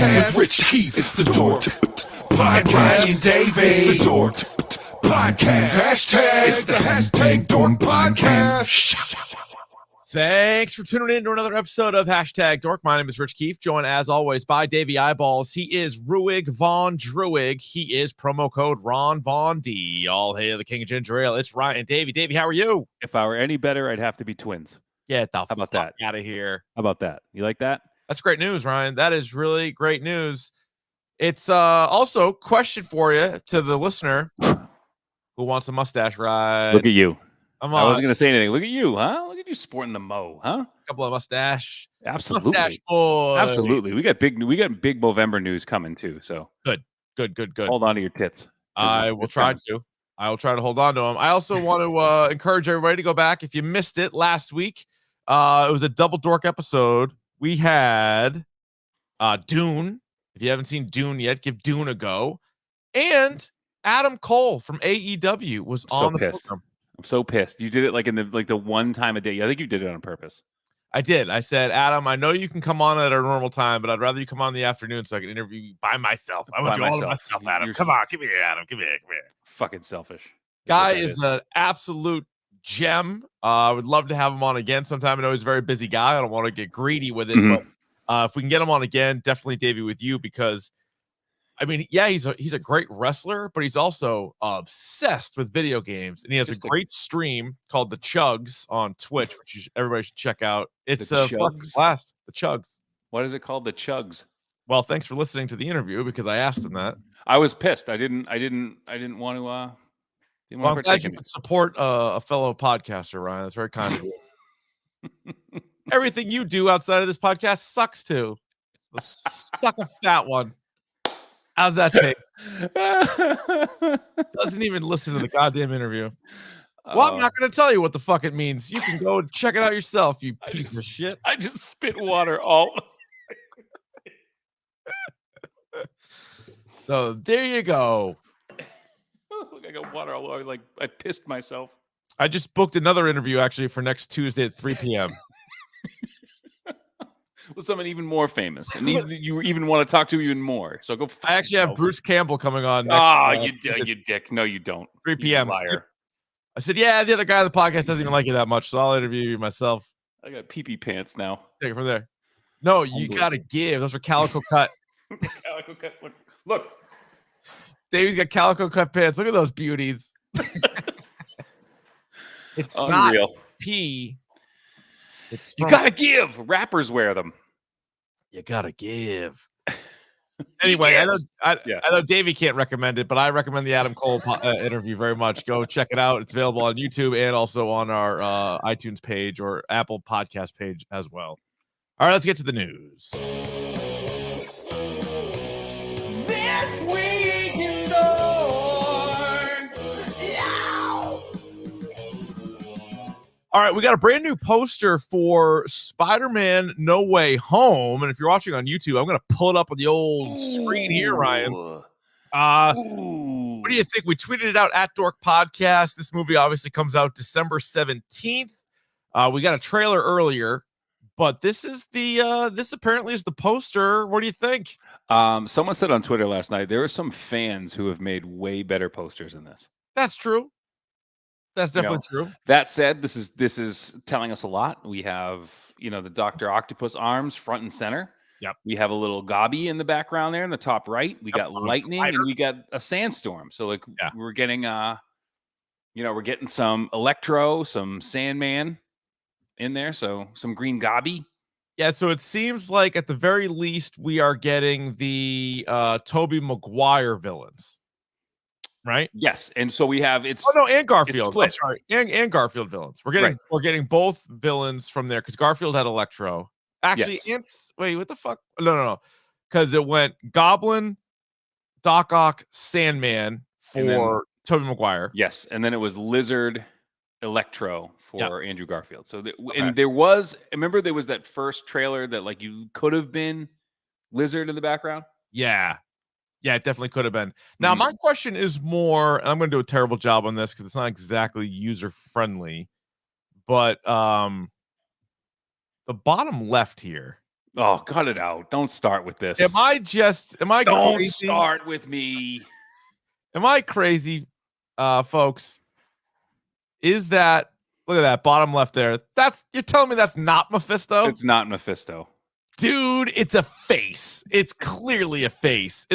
Podcast with Rich Keefe. It's the DORK Podcast. And Davey. It's the DORK Podcast. Hashtag. It's the hashtag DORK Podcast. Thanks for tuning in to another episode of Hashtag Dork. My name is Rich Keefe, joined as always by Davey Eyeballs. He is Ruig Von Druig. He is promo code Ron Von D. All hail the king of ginger ale. It's Ryan and Davey. Davey, how are you? If I were any better, I'd have to be twins. Get the How about fuck that? out of here. How about that? You like that? That's great news, Ryan. That is really great news. It's also question for you to the listener who wants a mustache ride. Look at you. I wasn't going to say anything. Look at you, huh? Look at you sporting the mo, huh? A couple of mustache Absolutely. boys. Absolutely. We got big Movember news coming too. So Good. Hold on to your tits. I will try to hold on to them. I also want to encourage everybody to go back. If you missed it last week, it was a double dork episode. We had Dune. If you haven't seen Dune yet, give Dune a go. And Adam Cole from AEW was on the program. I'm so pissed. You did it like in the one time a day. I think you did it on purpose. I did. I said, Adam, I know you can come on at our normal time, but I'd rather you come on in the afternoon so I can interview you by myself. I want you all to myself, Adam. Come on, come here, Adam. Come here. Fucking selfish. Guy is an absolute gem. I would love to have him on again sometime. I know he's a very busy guy. I don't want to get greedy with it, but if we can get him on again, definitely Davey with you, because I mean, yeah, he's a great wrestler, but he's also obsessed with video games, and he has a great stream called The Chugs on Twitch, which everybody should check out. It's a fucking blast. The Chugs. What is it called? The Chugs. Well, thanks for listening to the interview, because I asked him that. I was pissed. I didn't want to. Well, I'm glad you could support a fellow podcaster, Ryan. That's very kind of you. Everything you do outside of this podcast sucks too. Suck a fat one. How's that taste? Doesn't even listen to the goddamn interview. Well, I'm not going to tell you what the fuck it means. You can go check it out yourself, you piece of shit. I just spit water all. So there you go. Look, I got water all over. Like I pissed myself. I just booked another interview actually for next Tuesday at 3 p.m. With someone even more famous, and you even want to talk to even more. So go. I actually have Bruce Campbell coming on. You dick! No, you don't. 3 p.m. Liar. I said, yeah, the other guy on the podcast doesn't even like you that much, so I'll interview you myself. I got pee-pee pants now. Take it from there. No, you gotta give. Those are calico cut. Calico cut. Look. Davey's got calico cut pants. Look at those beauties. It's unreal. Not pee. It's you gotta give. Rappers wear them. You gotta give. Anyway, I know Davey can't recommend it, but I recommend the Adam Cole interview very much. Go check it out. It's available on YouTube and also on our iTunes page or Apple Podcast page as well. All right, let's get to the news. This week in DORK. All right, we got a brand new poster for Spider-Man No Way Home. And if you're watching on YouTube, I'm going to pull it up on the old screen here, Ryan. What do you think? We tweeted it out at Dork Podcast. This movie obviously comes out December 17th. We got a trailer earlier, but this is this apparently is the poster. What do you think? Someone said on Twitter last night, there are some fans who have made way better posters than this. That's true. That's definitely true. That said, this is telling us a lot. We have, the Dr. Octopus arms front and center. Yep. We have a little gobby in the background there in the top right. We got lightning and we got a sandstorm. So we're getting we're getting some Electro, some Sandman in there. So some green gobby. Yeah, so it seems like at the very least we are getting the Tobey Maguire villains. Right. Yes, and so we have and Garfield. I'm sorry, and Garfield villains. We're getting both villains from there because Garfield had Electro. Actually, wait, what the fuck? No, because it went Goblin, Doc Ock, Sandman for Tobey Maguire. Yes, and then it was Lizard, Electro for Andrew Garfield. So and there was that first trailer that you could have been Lizard in the background. Yeah, it definitely could have been. Now, my question is more, and I'm going to do a terrible job on this because it's not exactly user-friendly, but the bottom left here Oh, cut it out. Don't start with this. Am I Don't crazy? start with me. Am I crazy, folks? Is that, look at that bottom left there? You're telling me that's not Mephisto? It's not Mephisto. Dude, it's a face. It's clearly a face.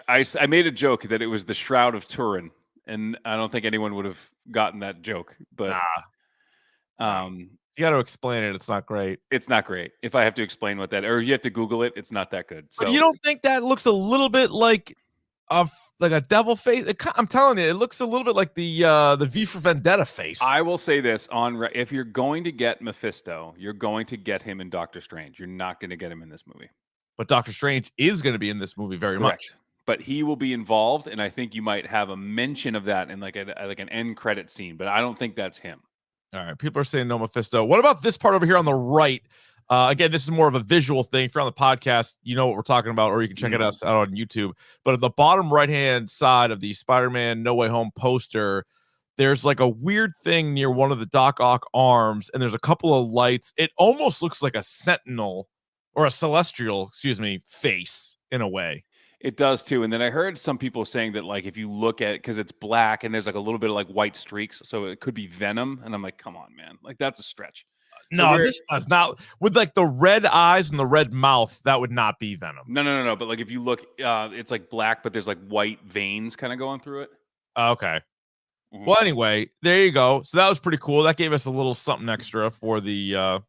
I made a joke that it was the Shroud of Turin, and I don't think anyone would have gotten that joke. But you got to explain it. It's not great. It's not great. If I have to explain what that, or you have to Google it, it's not that good. So but you don't think that looks a little bit like a devil face? I'm telling you, it looks a little bit like the V for Vendetta face. I will say this if you're going to get Mephisto, you're going to get him in Doctor Strange. You're not going to get him in this movie. But Doctor Strange is going to be in this movie very much. But he will be involved, and I think you might have a mention of that in like an end credit scene. But I don't think that's him. All right, people are saying no Mephisto. What about this part over here on the right? Again, this is more of a visual thing. If you're on the podcast, you know what we're talking about, or you can check it out on YouTube. But at the bottom right-hand side of the Spider-Man No Way Home poster, there's like a weird thing near one of the Doc Ock arms, and there's a couple of lights. It almost looks like a Sentinel or a Celestial, face in a way. It does too. And then I heard some people saying that, like, if you look at it, because it's black and there's like a little bit of like white streaks, so it could be Venom. And I'm like, come on, man, like that's a stretch. No, this does not. With like the red eyes and the red mouth, that would not be Venom. No. But like if you look, it's like black, but there's like white veins kind of going through it. Okay. Mm-hmm. Well, anyway, there you go. So that was pretty cool. That gave us a little something extra for the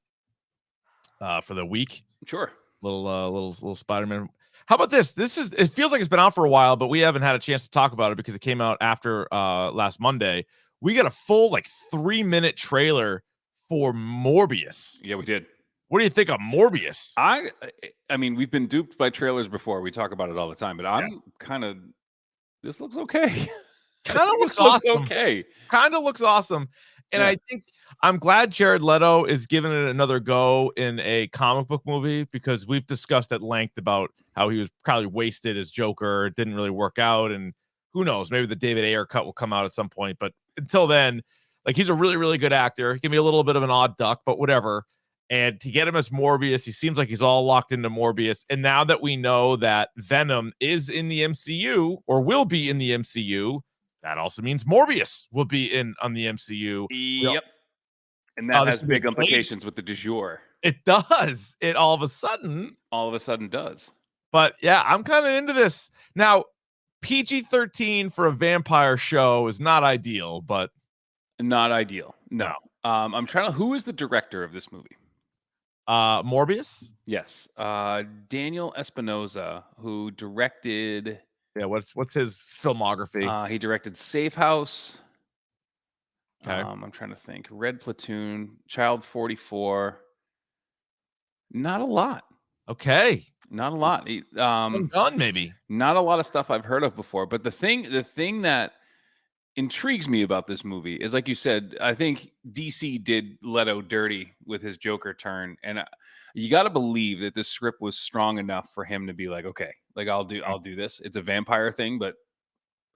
week. Sure. Little Spider-Man. How about this? It feels like it's been out for a while, but we haven't had a chance to talk about it because it came out after last Monday. We got a full 3-minute trailer for Morbius. Yeah, we did. What do you think of Morbius? I mean, we've been duped by trailers before. We talk about it all the time, but I'm kind of, this looks okay. Kind of looks awesome. Okay. Kind of looks awesome. And I think I'm glad Jared Leto is giving it another go in a comic book movie, because we've discussed at length about how he was probably wasted as Joker. It didn't really work out. And who knows, maybe the David Ayer cut will come out at some point. But until then, he's a really, really good actor. He can be a little bit of an odd duck, but whatever. And to get him as Morbius, he seems like he's all locked into Morbius. And now that we know that Venom is in the MCU or will be in the MCU, that also means Morbius will be on the MCU. Yep. And that has big implications with the du jour. It does. It all of a sudden does. But yeah, I'm kind of into this. Now, PG-13 for a vampire show is not ideal, but not ideal. No. I'm trying to, who is the director of this movie? Morbius? Yes. Daniel Espinosa, who directed. Yeah, what's his filmography? He directed Safe House. Okay. I'm trying to think. Red Platoon, Child 44. Not a lot. Okay. Not a lot. Gun maybe. Not a lot of stuff I've heard of before. But the thing that intrigues me about this movie is, like you said, I think DC did Leto dirty with his Joker turn, and you got to believe that this script was strong enough for him to be like, okay, I'll do this. It's a vampire thing, but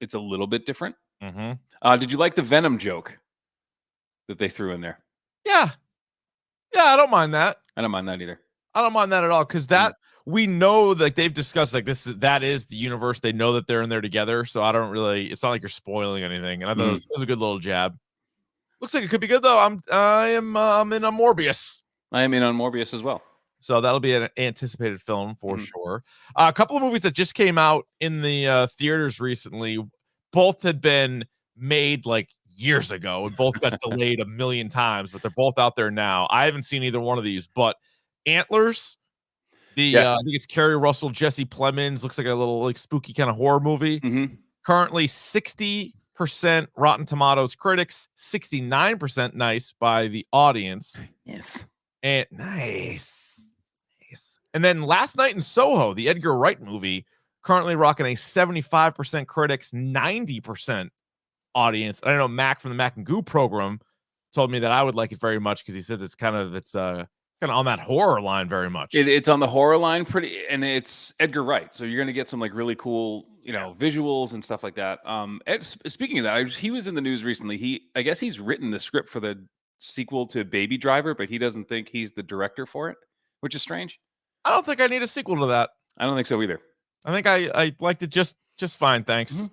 it's a little bit different. Mm-hmm. Did you like the Venom joke that they threw in there? Yeah, I don't mind that. I don't mind that either. I don't mind that at all, because we know they've discussed that is the universe. They know that they're in there together, so I don't really. It's not like you're spoiling anything. And I thought it was a good little jab. Looks like it could be good though. I'm in on Morbius. I am in on Morbius as well. So that'll be an anticipated film for sure. A couple of movies that just came out in the theaters recently. Both had been made years ago, and both got delayed a million times, but they're both out there now. I haven't seen either one of these, but Antlers. I think it's Kerry Russell, Jesse Plemons. Looks like a little spooky kind of horror movie. Mm-hmm. Currently 60% Rotten Tomatoes critics, 69% nice by the audience. Yes. And nice. And then Last Night in Soho, the Edgar Wright movie, currently rocking a 75% critics, 90% audience. I don't know, Mac from the Mac and Goo program told me that I would like it very much, because he says it's kind of on that horror line very much. It's on the horror line and it's Edgar Wright, so you're gonna get some really cool visuals and stuff like that. Speaking of that, he was in the news recently. I guess he's written the script for the sequel to Baby Driver, but he doesn't think he's the director for it, which is strange. I don't think I need a sequel to that. I don't think so either. I think I liked it just fine, thanks. Mhm.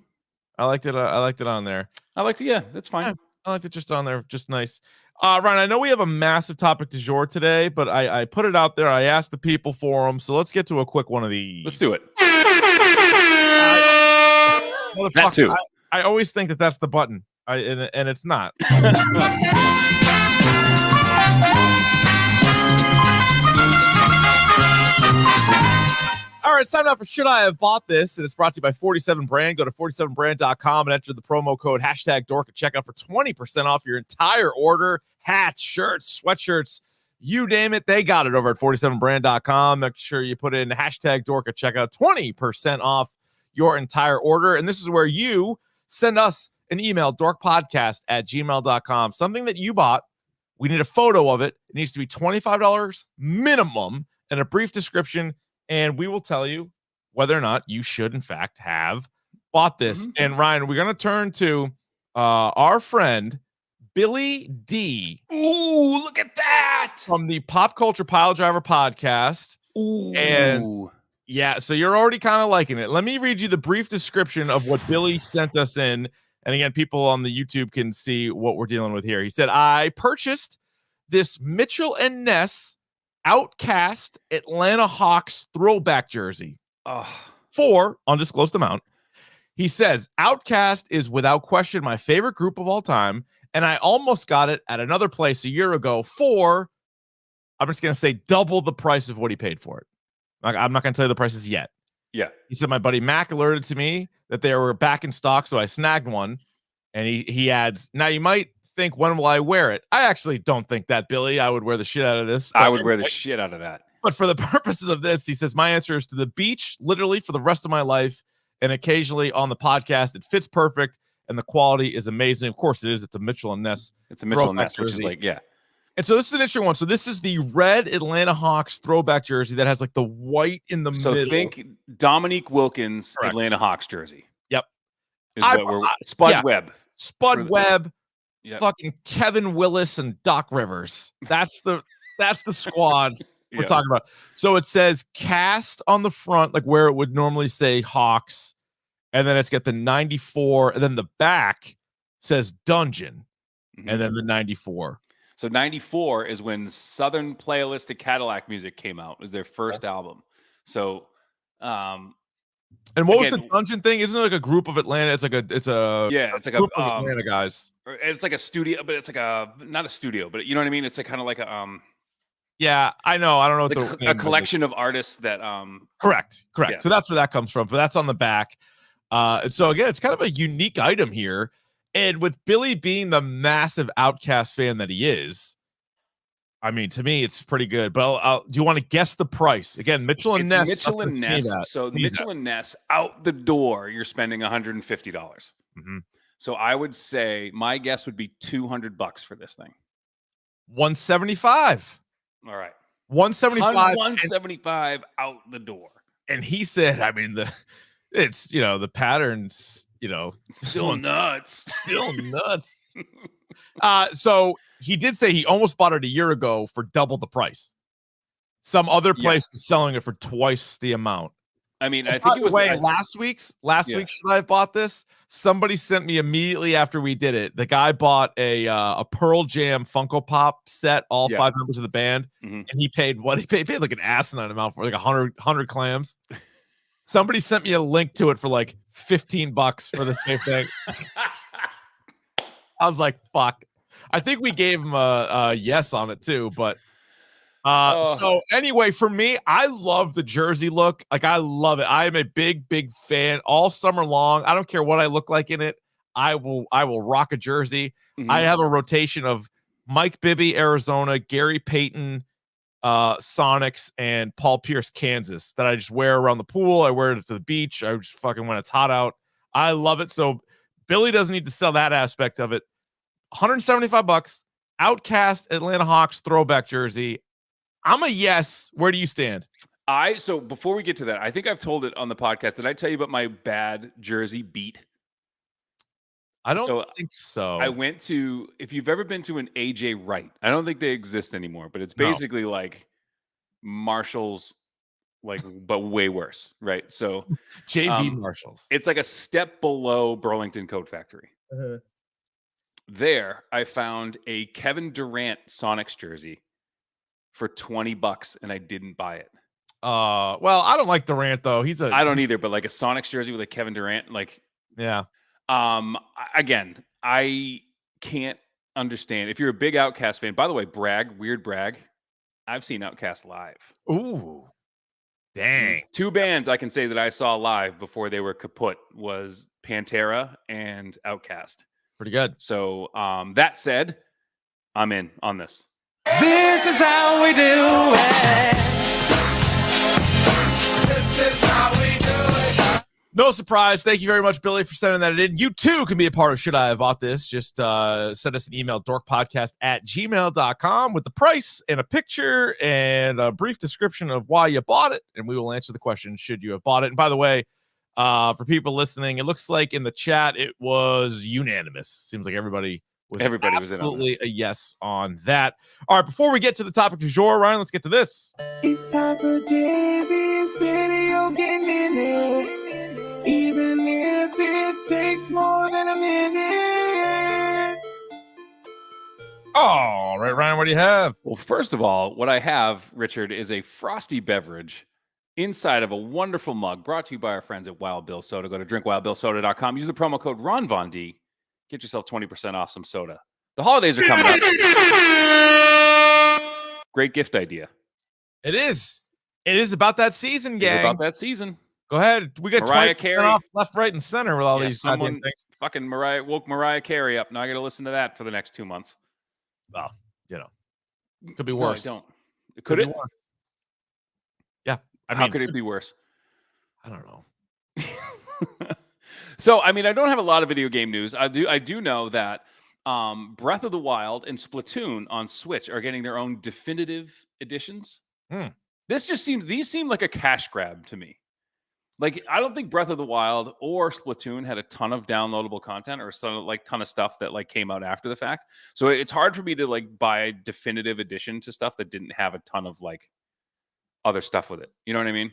I liked it on there. Yeah, that's fine. Yeah, I liked it just on there, just nice. Ryan, I know we have a massive topic du jour today, but I put it out there. I asked the people for them, so let's get to a quick one of these. Let's do it. That too. I always think that's the button, and it's not. All right, it's time now for Should I Have Bought This? And it's brought to you by 47 Brand. Go to 47brand.com and enter the promo code #DORK at checkout for 20% off your entire order. Hats, shirts, sweatshirts, you name it, they got it over at 47brand.com. Make sure you put in #DORK at checkout, 20% off your entire order. And this is where you send us an email, dorkpodcast@gmail.com. Something that you bought. We need a photo of it. It needs to be $25 minimum and a brief description. And we will tell you whether or not you should, in fact, have bought this. Mm-hmm. And Ryan, we're going to turn to our friend, Billy D. Ooh, look at that. From the Pop Culture Pile Driver podcast. Ooh. And yeah, so you're already kind of liking it. Let me read you the brief description of what Billy sent us in. And again, people on the YouTube can see what we're dealing with here. He said, I purchased this Mitchell and Ness Outcast Atlanta Hawks throwback jersey for undisclosed amount. He says, Outcast is without question my favorite group of all time, and I almost got it at another place a year ago for, I'm just going to say, double the price of what he paid for it. I'm not going to tell you the prices yet. Yeah. He said, my buddy Mac alerted to me that they were back in stock, so I snagged one. And he adds, now you might think, when will I wear it? I actually don't think that, Billy. I would wear the shit out of this. I would wear the shit out of that. But for the purposes of this, he says, my answer is to the beach, literally for the rest of my life, and occasionally on the podcast. It fits perfect, and the quality is amazing. Of course it is. It's a Mitchell and Ness. It's a Mitchell and Ness, which is like, yeah. And so this is an interesting one. So this is the red Atlanta Hawks throwback jersey that has like the white in the middle. So think Dominique Wilkins, correct. Atlanta Hawks jersey. Yep. Spud Webb. Spud Webb. Yep. Fucking Kevin Willis and Doc Rivers. That's the squad we're talking about. So it says cast on the front, like where it would normally say Hawks, and then it's got the 94, and then the back says Dungeon, and then the 94. So 94 is when Southern Playlist of Cadillac Music came out. It was their first album. So and what was the Dungeon thing? Isn't it like a group of Atlanta? It's like a group of Atlanta guys. It's like a studio, but it's like not a studio, but you know what I mean? It's like kind of like a yeah, I know. I don't know what a collection of artists that correct. Yeah. So that's where that comes from. But that's on the back. So again, it's kind of a unique item here. And with Billy being the massive Outkast fan that he is, I mean, to me, it's pretty good. But do you want to guess the price? Again, Mitchell and Ness. Mitchell and Ness. So Mitchell and Ness out the door, you're spending $150. Mm-hmm. So I would say my guess would be $200 for this thing. 175. All right. 175. 175 out the door. And he said, I mean, it's the patterns, still nuts. Still nuts. So he did say he almost bought it a year ago for double the price. Some other place was selling it for twice the amount. I mean, I think it was last week. Should I have bought this? Somebody sent me immediately after we did it. The guy bought a Pearl Jam Funko Pop set, all 5 members of the band, and he paid what? He paid like an asinine amount for like 100 clams. Somebody sent me a link to it for like $15 for the same thing. I was like, fuck. I think we gave him a yes on it too, but so anyway, for me, I love the jersey look. Like, I love it. I am a big fan all summer long. I don't care what I look like in it. I will rock a jersey. I have a rotation of Mike Bibby, Arizona, Gary Payton, Sonics, and Paul Pierce, Kansas, that I just wear around the pool. I wear it to the beach. I just fucking when it's hot out. I love it. So Billy doesn't need to sell that aspect of it. $175. Outcast Atlanta Hawks throwback jersey. I'm a yes. Where do you stand? So before we get to that, I think I've told it on the podcast. Did I tell you about my bad jersey beat? I don't think so. I went to, if you've ever been to an AJ Wright, I don't think they exist anymore, but it's basically like Marshall's but way worse, right? So JB Marshalls. It's like a step below Burlington Coat Factory. There, I found a Kevin Durant Sonics jersey for $20, and I didn't buy it. Well, I don't like Durant though. I don't either, but like a Sonics jersey with a Kevin Durant, like, yeah. Again, I can't understand. If you're a big Outkast fan, by the way, weird brag, I've seen Outkast live. Ooh, dang. 2 bands I can say that I saw live before they were kaput was Pantera and Outkast. Pretty good. So that said, I'm in on this. This is how we do it. This is how we do it. No surprise. Thank you very much, Billy, for sending that in. You too can be a part of Should I Have Bought This? Just send us an email, dorkpodcast@gmail.com with the price and a picture and a brief description of why you bought it, and we will answer the question, should you have bought it? And by the way, for people listening, it looks like in the chat it was unanimous. Seems like everybody was absolutely a yes on that. All right, before we get to the topic du jour, Ryan, let's get to this. It's time for Davey's video game minute, even if it takes more than a minute. All right, Ryan, what do you have? Well, first of all, what I have, Richard, is a frosty beverage inside of a wonderful mug brought to you by our friends at Wild Bill Soda. Go to drinkwildbillsoda.com. Use the promo code Ron Von D. Get yourself 20% off some soda. The holidays are coming up. Great gift idea. It is. It is about that season, gang. It's about that season. Go ahead. We got Mariah 20% Carey off left, right, and center with all these someone things. Fucking woke Mariah Carey up. Now I got to listen to that for the next 2 months. Well, could be worse. No, I don't. Could it? Be worse. Yeah. How could it be worse? I don't know. So, I mean, I don't have a lot of video game news. I do know that Breath of the Wild and Splatoon on Switch are getting their own definitive editions. These seem like a cash grab to me. Like, I don't think Breath of the Wild or Splatoon had a ton of downloadable content or some ton of stuff that came out after the fact. So it's hard for me to buy a definitive edition to stuff that didn't have a ton of other stuff with it. You know what I mean?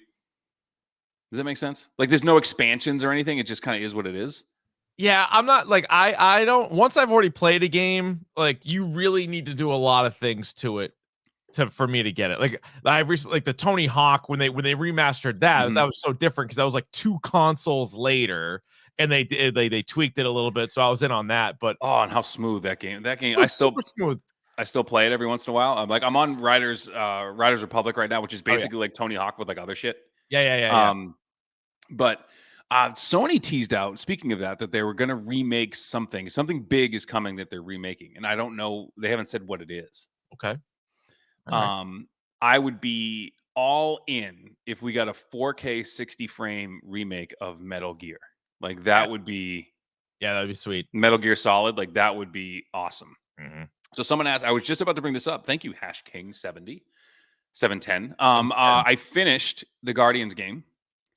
Does that make sense? There's no expansions or anything. It just kind of is what it is. Yeah, I'm not I don't. Once I've already played a game, you really need to do a lot of things to it for me to get it. I recently the Tony Hawk when they remastered that, that was so different because that was 2 consoles later, and they tweaked it a little bit, so I was in on that. But and how smooth that game! super smooth. I still play it every once in a while. I'm on Riders Republic right now, which is basically like Tony Hawk with other shit. Yeah. But Sony teased out, speaking of that they were going to remake something. Something big is coming that they're remaking, and I don't know. They haven't said what it is. Okay. I would be all in if we got a 4K 60 frame remake of Metal Gear. That would be. Yeah, that'd be sweet. Metal Gear Solid, that would be awesome. Mm-hmm. So someone asked, I was just about to bring this up. Thank you, HashKing70, 710. I finished the Guardians game.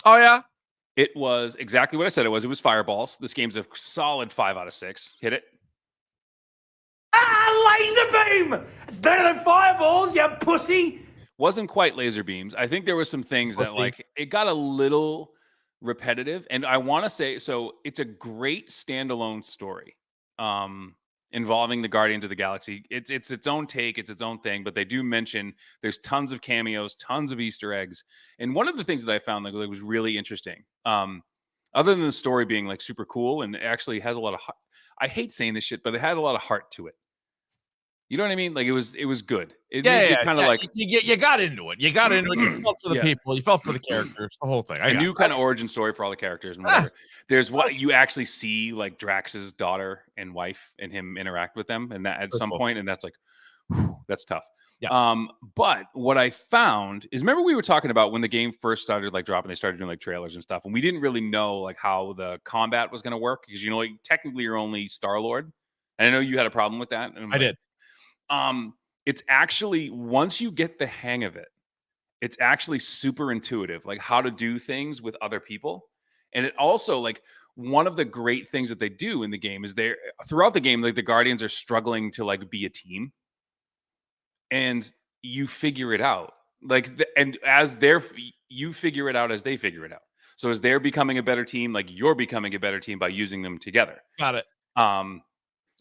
Oh, yeah? It was exactly what I said it was. It was Fireballs. This game's a solid 5 out of 6. Hit it. Laser beam! It's better than Fireballs, you pussy! Wasn't quite laser beams. I think there were some things that it got a little repetitive. And I want to say, so it's a great standalone story. Involving the Guardians of the Galaxy. It's its own take, it's its own thing, but they do mention there's tons of cameos, tons of Easter eggs. And one of the things that I found that was really interesting, other than the story being super cool and it actually has a lot of heart. I hate saying this shit, but it had a lot of heart to it. You know what I mean? It was good. It kind of you got into it. You got into it. You felt for the people. You felt for the characters. The whole thing. A new kind of origin story for all the characters and whatever. There's what you actually see Drax's daughter and wife and him interact with them, and that at some point, and that's that's tough. Yeah. But what I found is, remember we were talking about when the game first started dropping, they started doing trailers and stuff, and we didn't really know how the combat was going to work because technically you're only Star-Lord, and I know you had a problem with that. And I did. It's actually, once you get the hang of it, it's actually super intuitive, how to do things with other people. And it also, one of the great things that they do in the game is throughout the game, the Guardians are struggling to be a team, and you figure it out. And as you figure it out as they figure it out. So as they're becoming a better team, like you're becoming a better team by using them together. Got it. Um,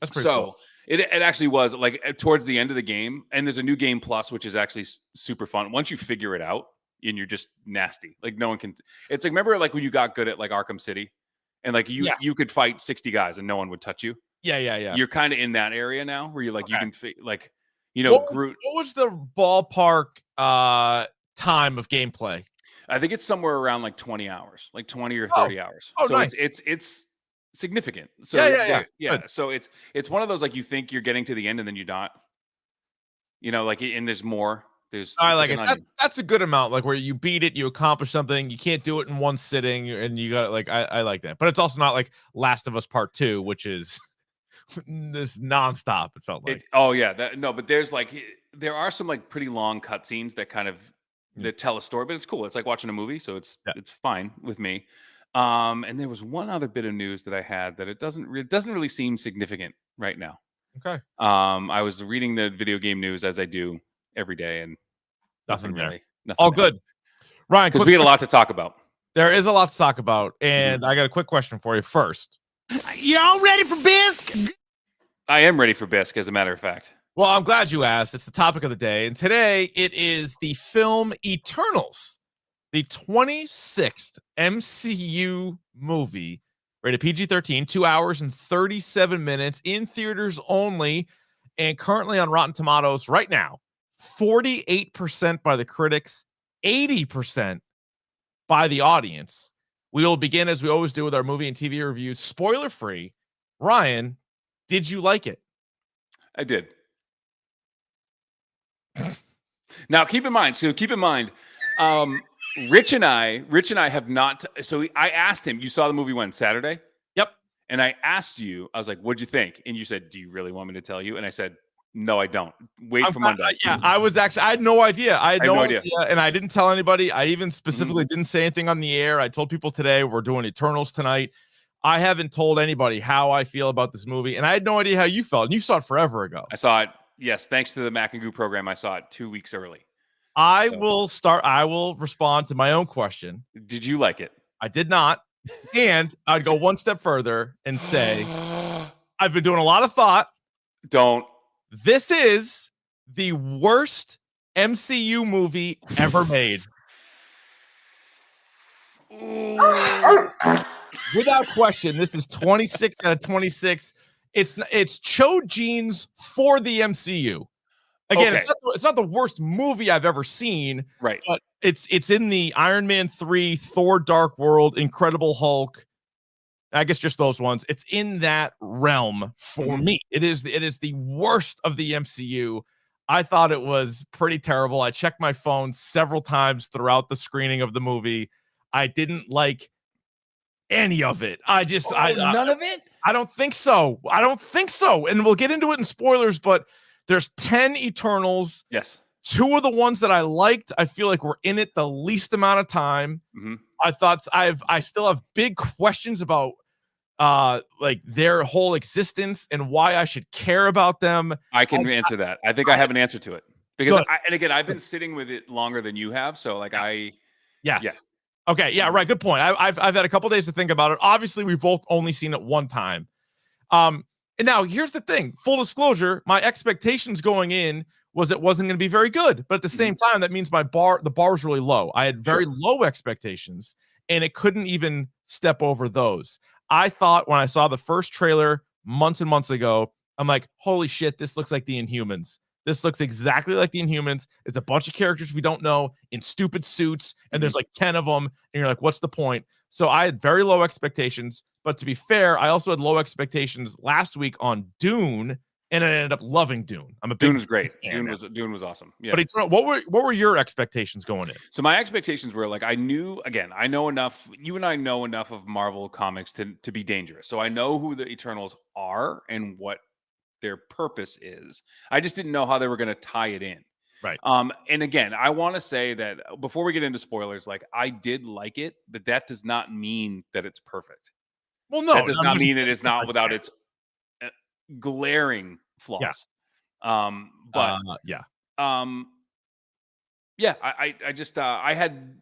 That's pretty cool. It actually was like towards the end of the game, and there's a new game plus, which is actually super fun. Once you figure it out, and you're just nasty. Like no one can. It's like, remember like when you got good at like Arkham City, and like you could fight 60 guys and no one would touch you. Yeah. You're kind of in that area now where you're like, you can like, Groot. What was the ballpark time of gameplay? I think it's somewhere around like 20 hours, like 20 or 30 hours. Oh, so nice. it's significant. So yeah. So it's one of those like you think you're getting to the end and then you're not. Like, and there's more. I like it. That's a good amount, like where you beat it, you accomplish something. You can't do it in one sitting, and you got like I like that. But it's also not like Last of Us Part 2, which is this nonstop. It felt like. But there are some like pretty long cutscenes that kind of that tell a story, but it's cool. It's like watching a movie, so it's fine with me. And there was one other bit of news that I had that it doesn't really seem significant right now. Okay. I was reading the video game news as I do every day, and nothing really. Nothing all good. Ryan, because we had a lot to talk about. There is a lot to talk about, and I got a quick question for you first. Y'all ready for bisque? I am ready for bisque, as a matter of fact. Well, I'm glad you asked. It's the topic of the day, and today it is the film Eternals, the 26th MCU movie, rated PG-13, 2 hours and 37 minutes, in theaters only, and currently on Rotten Tomatoes right now. 48% by the critics, 80% by the audience. We will begin, as we always do, with our movie and TV reviews, spoiler free. Ryan, did you like it? I did. Now, keep in mind, Rich and I have not. So I asked him, you saw the movie when? Saturday? Yep. And I asked you, I was like, what'd you think? And you said, do you really want me to tell you? And I said, no, I don't. Wait for Monday. I had no idea. I had no idea. And I didn't tell anybody. I even specifically didn't say anything on the air. I told people today we're doing Eternals tonight. I haven't told anybody how I feel about this movie. And I had no idea how you felt. And you saw it forever ago. I saw it. Yes. Thanks to the Mac and Goo program. I saw it 2 weeks early. I will respond to my own question. Did you like it? I did not. And I'd go one step further and say, I've been doing a lot of thought. Don't. This is the worst MCU movie ever made. Without question, this is 26 out of 26. It's Cho Jeans for the MCU. Again, okay. It's not the worst movie I've ever seen, right? But it's in the Iron Man 3, Thor: Dark World, Incredible Hulk. I guess just those ones. It's in that realm for me. It is the worst of the MCU. I thought it was pretty terrible. I checked my phone several times throughout the screening of the movie. I didn't like any of it. None of it? I don't think so. And we'll get into it in spoilers, but there's 10 Eternals. Yes. 2 of the ones that I liked, I feel like we're in it the least amount of time. I thought I still have big questions about like their whole existence and why I should care about them. I can answer that. I think I have an answer to it because I've been sitting with it longer than you have. So like yes. Okay. Yeah. Right. Good point. I've had a couple days to think about it. Obviously, we've both only seen it one time. And now here's the thing. Full disclosure, my expectations going in was it wasn't going to be very good. But at the same time, that means the bar's really low. I had very low expectations, and it couldn't even step over those. I thought when I saw the first trailer months and months ago, I'm like, holy shit, this looks like the Inhumans. This looks exactly like the Inhumans. It's a bunch of characters we don't know in stupid suits, and there's like 10 of them, and you're like, what's the point? So I had very low expectations. But to be fair, I also had low expectations last week on Dune, and I ended up loving Dune. Dune was great. Dune was awesome. Yeah. But what were your expectations going in? So my expectations were like, I know enough. You and I know enough of Marvel comics to be dangerous. So I know who the Eternals are and what their purpose is. I just didn't know how they were going to tie it in. Right. And again, I want to say that before we get into spoilers, like I did like it, but that does not mean that it's perfect. Well, no, that does not mean it is not without its glaring flaws. I had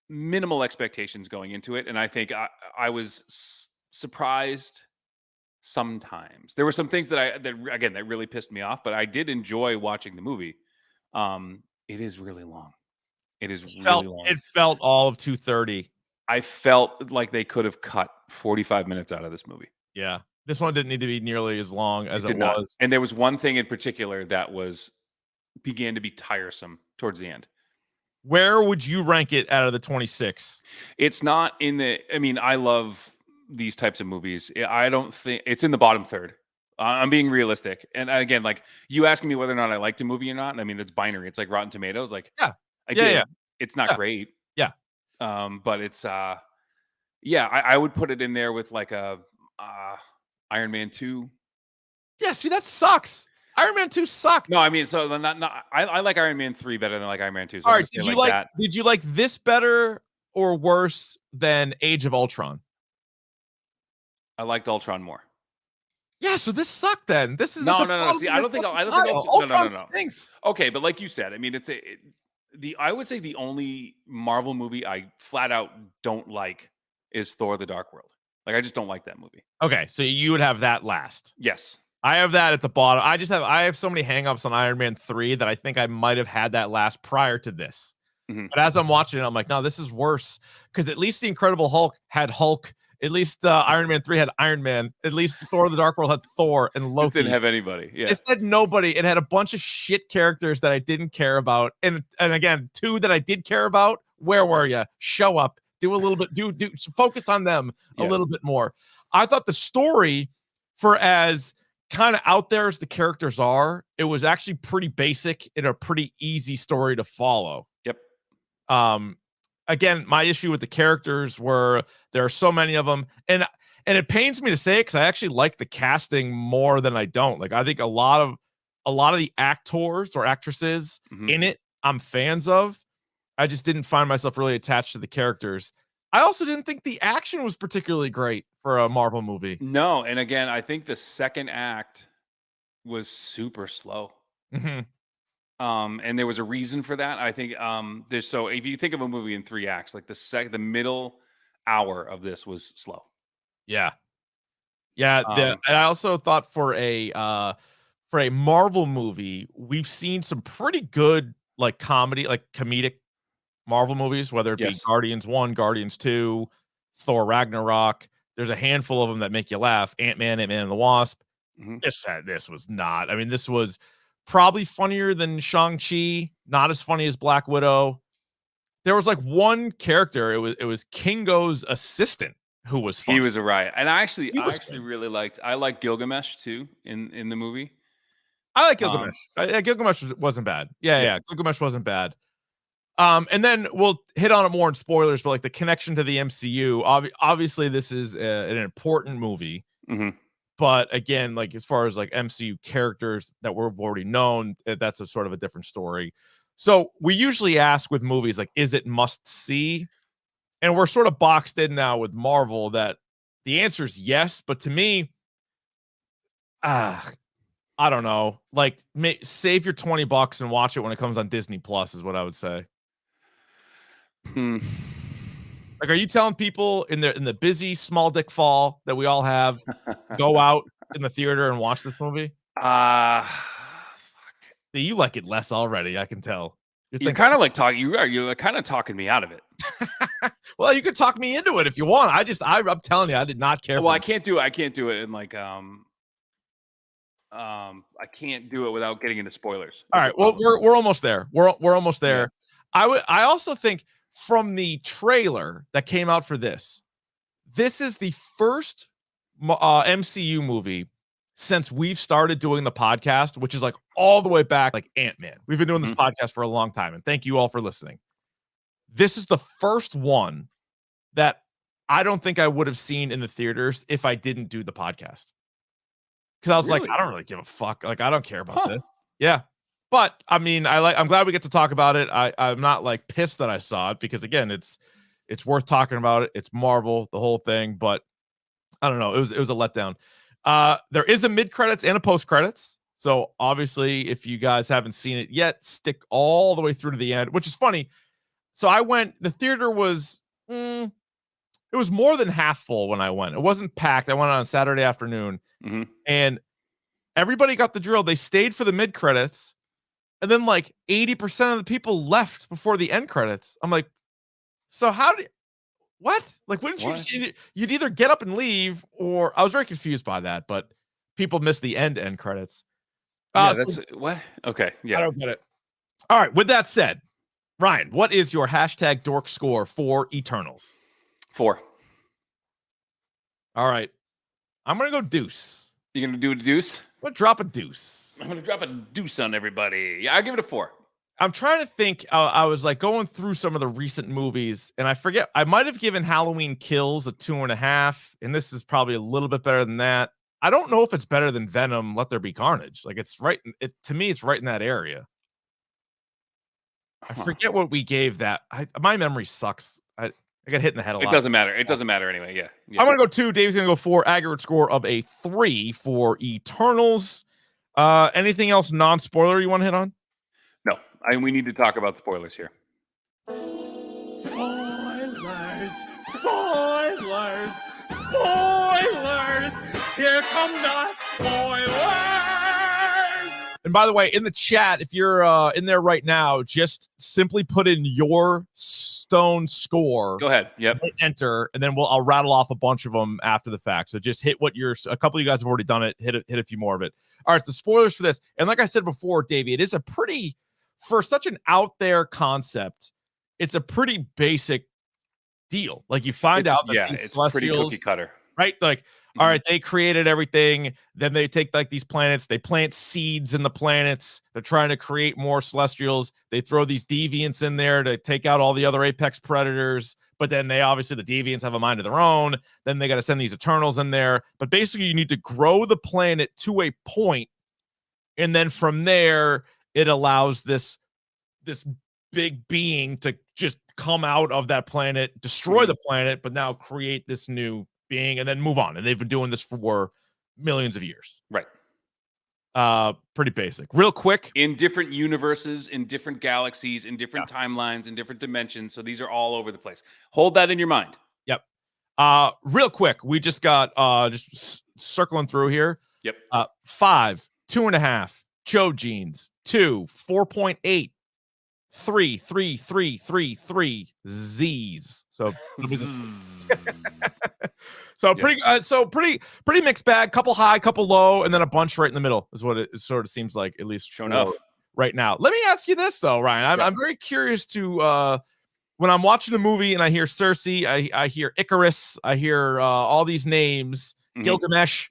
minimal expectations going into it, and I think I was surprised. Sometimes there were some things that that really pissed me off, but I did enjoy watching the movie. It is really long. It is really long. It felt all of 2:30. I felt like they could have cut 45 minutes out of this movie. Yeah. This one didn't need to be nearly as long as it was. And there was one thing in particular that began to be tiresome towards the end. Where would you rank it out of the 26? It's not in the, I mean, I love these types of movies. I don't think it's in the bottom third. I'm being realistic. And again, like you asking me whether or not I liked a movie or not, I mean, that's binary. It's like Rotten Tomatoes. Like, yeah, I did. Yeah. It's not great. Yeah. But it's, I would put it in there with like a Iron Man 2. Yeah, see, that sucks. Iron Man 2 sucked. No, I mean, so I like Iron Man 3 better than like Iron Man 2. So all right, did you like this better or worse than Age of Ultron? I liked Ultron more. Yeah, so this sucked then. This is no. See, I don't think Ultron stinks. Okay, but like you said, I mean, I would say the only Marvel movie I flat out don't like is Thor: The Dark World. Like, I just don't like that movie. Okay, so you would have that last. Yes. I have that at the bottom. I have so many hangups on Iron Man 3 that I think I might have had that last prior to this. Mm-hmm. But as I'm watching it, I'm like, no, this is worse. Because at least the Incredible Hulk had Hulk. At least Iron Man 3 had Iron Man. At least Thor: The Dark World had Thor and Loki. It didn't have anybody. Yeah. It said nobody. It had a bunch of shit characters that I didn't care about. And again, 2 that I did care about. Where were you? Show up. Do a little bit. Do focus on them a little bit more. I thought the story, for as kind of out there as the characters are, it was actually pretty basic and a pretty easy story to follow. Yep. Again, my issue with the characters were there are so many of them, and it pains me to say it because I actually like the casting more than I don't. Like, I think a lot of the actors or actresses in it, I'm fans of. I just didn't find myself really attached to the characters. I also didn't think the action was particularly great for a Marvel movie. No, and again, I think the second act was super slow. Mm-hmm. And there was a reason for that. I think so if you think of a movie in 3 acts, like the middle hour of this was slow. Yeah. Yeah. And I also thought for a Marvel movie, we've seen some pretty good like comedic Marvel movies, whether it be Guardians 1, Guardians 2, Thor Ragnarok. There's a handful of them that make you laugh. Ant-Man and the Wasp. Mm-hmm. This was not. I mean, this was probably funnier than Shang-Chi, not as funny as Black Widow. There was like one character, it was Kingo's assistant who was funny. He was a riot. And I actually really liked Gilgamesh too in the movie. I like Gilgamesh. Gilgamesh wasn't bad. Yeah. Gilgamesh wasn't bad. And then we'll hit on it more in spoilers, but like the connection to the MCU, obviously this is an important movie. Mm-hmm. But again, like as far as like MCU characters that we've already known, that's a sort of a different story. So we usually ask with movies, like, is it must see? And we're sort of boxed in now with Marvel that the answer is yes. But to me, I don't know. Like, save your $20 and watch it when it comes on Disney Plus is what I would say. Like, are you telling people in the busy small dick fall that we all have, go out in the theater and watch this movie? Fuck. See, you like it less already. I can tell. You're kind of like talking. You're kind of talking me out of it. Well, you could talk me into it if you want. I'm telling you, I did not care. Well, I can't do it in like I can't do it without getting into spoilers. All right. Well, we're almost there. We're almost there. Yeah. I also think from the trailer that came out for this is the first MCU movie since we've started doing the podcast, which is like all the way back, like Ant-Man. We've been doing this podcast for a long time, and thank you all for listening. This is the first one that I don't think I would have seen in the theaters if I didn't do the podcast. Because I was like, I don't really give a fuck. Like, I don't care about this. Yeah. But I mean, I'm glad we get to talk about it. I'm not like pissed that I saw it because again, it's worth talking about it. It's Marvel, the whole thing, but I don't know. It was a letdown. There is a mid-credits and a post-credits. So obviously, if you guys haven't seen it yet, stick all the way through to the end, which is funny. So I went. The theater was it was more than half full when I went. It wasn't packed. I went on a Saturday afternoon, and everybody got the drill. They stayed for the mid credits, and then like 80% of the people left before the end credits. I'm like, so how did what? Like, wouldn't you? You'd either get up and leave, or I was very confused by that. But people missed the end credits. Yeah, that's what. Okay, yeah, I don't get it. All right. With that said, Ryan, what is your hashtag dork score for Eternals? 4. All right. I'm going to go deuce. You're going to do a deuce? I'm going to drop a deuce. I'm going to drop a deuce on everybody. Yeah, I'll give it a 4. I'm trying to think. I was like going through some of the recent movies, and I forget. I might have given Halloween Kills a 2.5, and this is probably a little bit better than that. I don't know if it's better than Venom, Let There Be Carnage. Like, it's right. To me, it's right in that area. I forget what we gave that. My memory sucks. I got hit in the head a lot. It doesn't matter. It doesn't matter anyway. Yeah. I'm going to go 2. Dave's going to go 4. Aggregate score of a 3 for Eternals. Anything else non-spoiler you want to hit on? No. We need to talk about spoilers here. Spoilers! Spoilers! Spoilers! Here come the spoilers! And by the way, in the chat, if you're in there right now, just simply put in your Stone score. Go ahead. Yep. Hit enter, and then I'll rattle off a bunch of them after the fact. So just hit a couple of you guys have already done it. Hit a few more of it. All right, so spoilers for this. And like I said before, Davey, it is a pretty, for such an out there concept, it's a pretty basic deal. Like you find out that these it's Celestials, pretty cookie cutter. right? Like, all right, they created everything. Then they take like these planets, they plant seeds in the planets. They're trying to create more Celestials. They throw these deviants in there to take out all the other apex predators. But then the deviants have a mind of their own. Then they got to send these Eternals in there. But basically, you need to grow the planet to a point, and then from there, it allows this big being to just come out of that planet, destroy the planet, but now create this new being and then move on. And they've been doing this for millions of years. Right. Pretty basic. Real quick. In different universes, in different galaxies, in different timelines, in different dimensions. So these are all over the place. Hold that in your mind. Yep. Real quick. We just got just circling through here. Yep. 5, 2.5. Joe Jeans. 2, 4.8. 3, 3, 3, 3, 3 Z's. So pretty mixed bag. Couple high, couple low, and then a bunch right in the middle is what it sort of seems like, at least sure enough right now. Let me ask you this though, Ryan. I'm very curious to when I'm watching a movie and I hear Cersei, I hear Icarus, I hear all these names, Gilgamesh.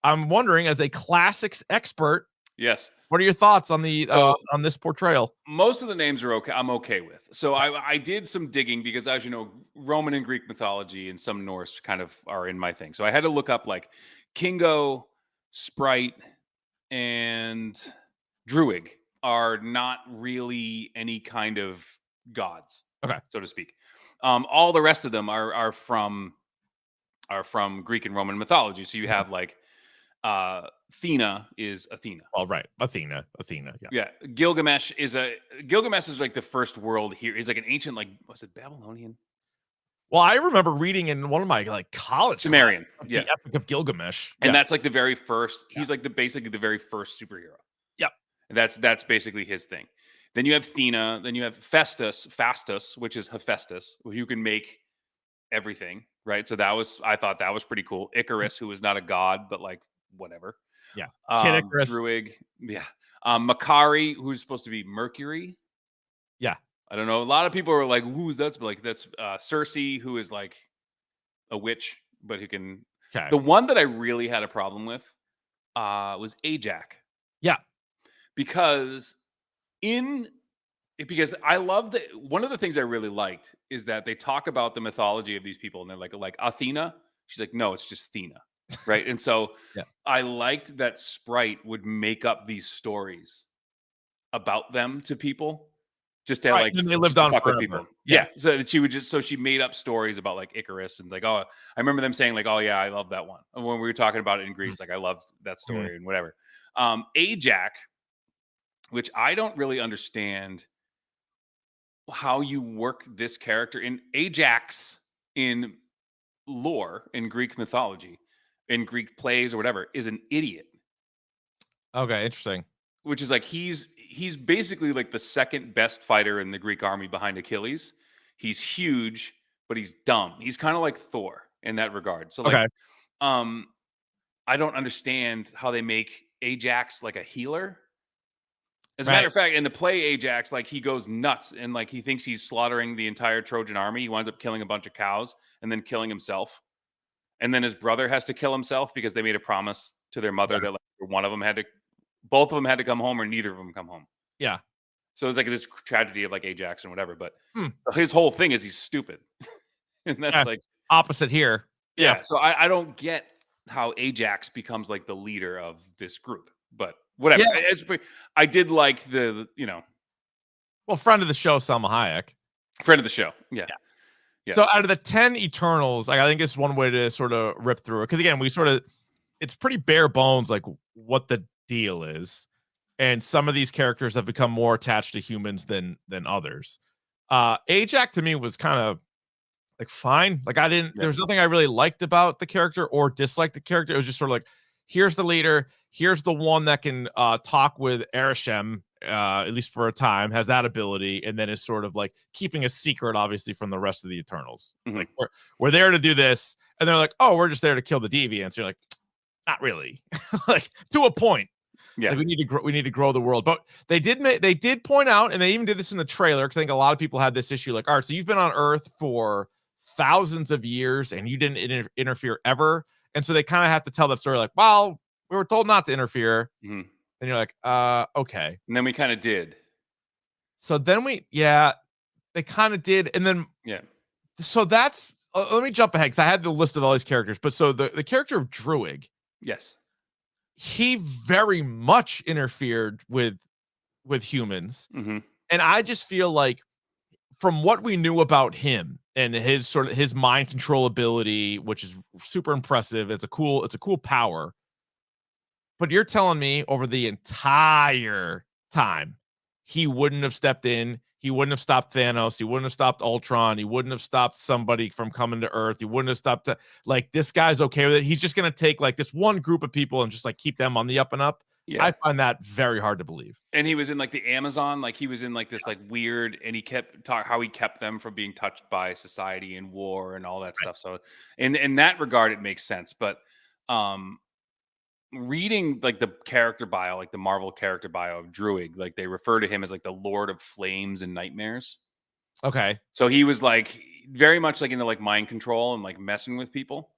I'm wondering, as a classics expert, yes, what are your thoughts on the on this portrayal? Most of the names are okay. I'm okay with. So I did some digging because, as you know, Roman and Greek mythology and some Norse kind of are in my thing. So I had to look up like Kingo, Sprite, and Druid are not really any kind of gods, okay, so to speak. All the rest of them are from Greek and Roman mythology. So you have like Athena is Athena. All right, Athena. Yeah. Gilgamesh is like the first world here. He's like an ancient, like, was it Babylonian? Well, I remember reading in one of my like college Sumerian, the Epic of Gilgamesh, and that's like the very first. He's like basically the very first superhero. Yep, and that's basically his thing. Then you have Athena. Then you have Fastus, which is Hephaestus, who can make everything. Right. So I thought that was pretty cool. Icarus, who was not a god, but like whatever. Yeah. Kid Icarus. Druid. Yeah. Makari, who's supposed to be Mercury. Yeah. I don't know. A lot of people are like, who's that? But like, that's Cersei, who is like a witch, but who can. Okay. The one that I really had a problem with was Ajax. Yeah. Because I love that. One of the things I really liked is that they talk about the mythology of these people, and they're like Athena. She's like, no, it's just Athena. Right. And so I liked that Sprite would make up these stories about them to people just to like, and they lived on forever. With people. Yeah. So she made up stories about like Icarus and like, oh, I remember them saying like, oh yeah, I love that one. And when we were talking about it in Greece, like I loved that story and whatever. Ajax, which I don't really understand how you work this character in Ajax in lore, in Greek mythology, in Greek plays or whatever, is an idiot. Okay, interesting. Which is like he's basically like the second best fighter in the Greek army behind Achilles. He's huge, but he's dumb. He's kind of like Thor in that regard. So like, Okay. I don't understand how they make Ajax like a healer. As a Right. matter of fact, in the play Ajax, like he goes nuts and like he thinks he's slaughtering the entire Trojan army. He winds up killing a bunch of cows and then killing himself. And then his brother has to kill himself because they made a promise to their mother that like one of them had to, both of them had to come home or neither of them come home. Yeah. So it's like this tragedy of like Ajax and whatever. But Hmm. his whole thing is he's stupid. And that's like opposite here. Yeah. So I don't get how Ajax becomes like the leader of this group, but whatever. Yeah. I did like the, well, friend of the show, Salma Hayek. Friend of the show. Yeah. So out of the 10 Eternals, like I think it's one way to sort of rip through it. Because again, it's pretty bare bones, like what the deal is. And some of these characters have become more attached to humans than others. Ajax to me was kind of like fine. Like there's nothing I really liked about the character or disliked the character. It was just sort of like, here's the leader. Here's the one that can talk with Arishem, at least for a time, has that ability, and then is sort of like keeping a secret, obviously, from the rest of the Eternals. Mm-hmm. Like we're there to do this, and they're like, oh, we're just there to kill the deviants. You're like, not really, like to a point. Yeah, like, we need to grow the world, but they did point out, and they even did this in the trailer because I think a lot of people had this issue. Like, all right, so you've been on Earth for thousands of years, and you didn't interfere ever, and so they kind of have to tell that story. Like, well, we were told not to interfere. Mm-hmm. And you're like, okay. And then we kind of did. So then they kind of did. And then, so that's, let me jump ahead because I had the list of all these characters. But so the character of Druig, yes, he very much interfered with humans. Mm-hmm. And I just feel like from what we knew about him and his mind control ability, which is super impressive. It's a cool power. But you're telling me over the entire time, he wouldn't have stepped in. He wouldn't have stopped Thanos. He wouldn't have stopped Ultron. He wouldn't have stopped somebody from coming to Earth. He wouldn't have stopped like this guy's okay with it. He's just going to take like this one group of people and just like keep them on the up and up. Yeah. I find that very hard to believe. And he was in like the Amazon, like he was in like this like weird, and he kept how he kept them from being touched by society and war and all that stuff. So in that regard, it makes sense. But reading like the character bio, like the Marvel character bio of Druig, like they refer to him as like the Lord of Flames and Nightmares. Okay. So he was like very much like into like mind control and like messing with people.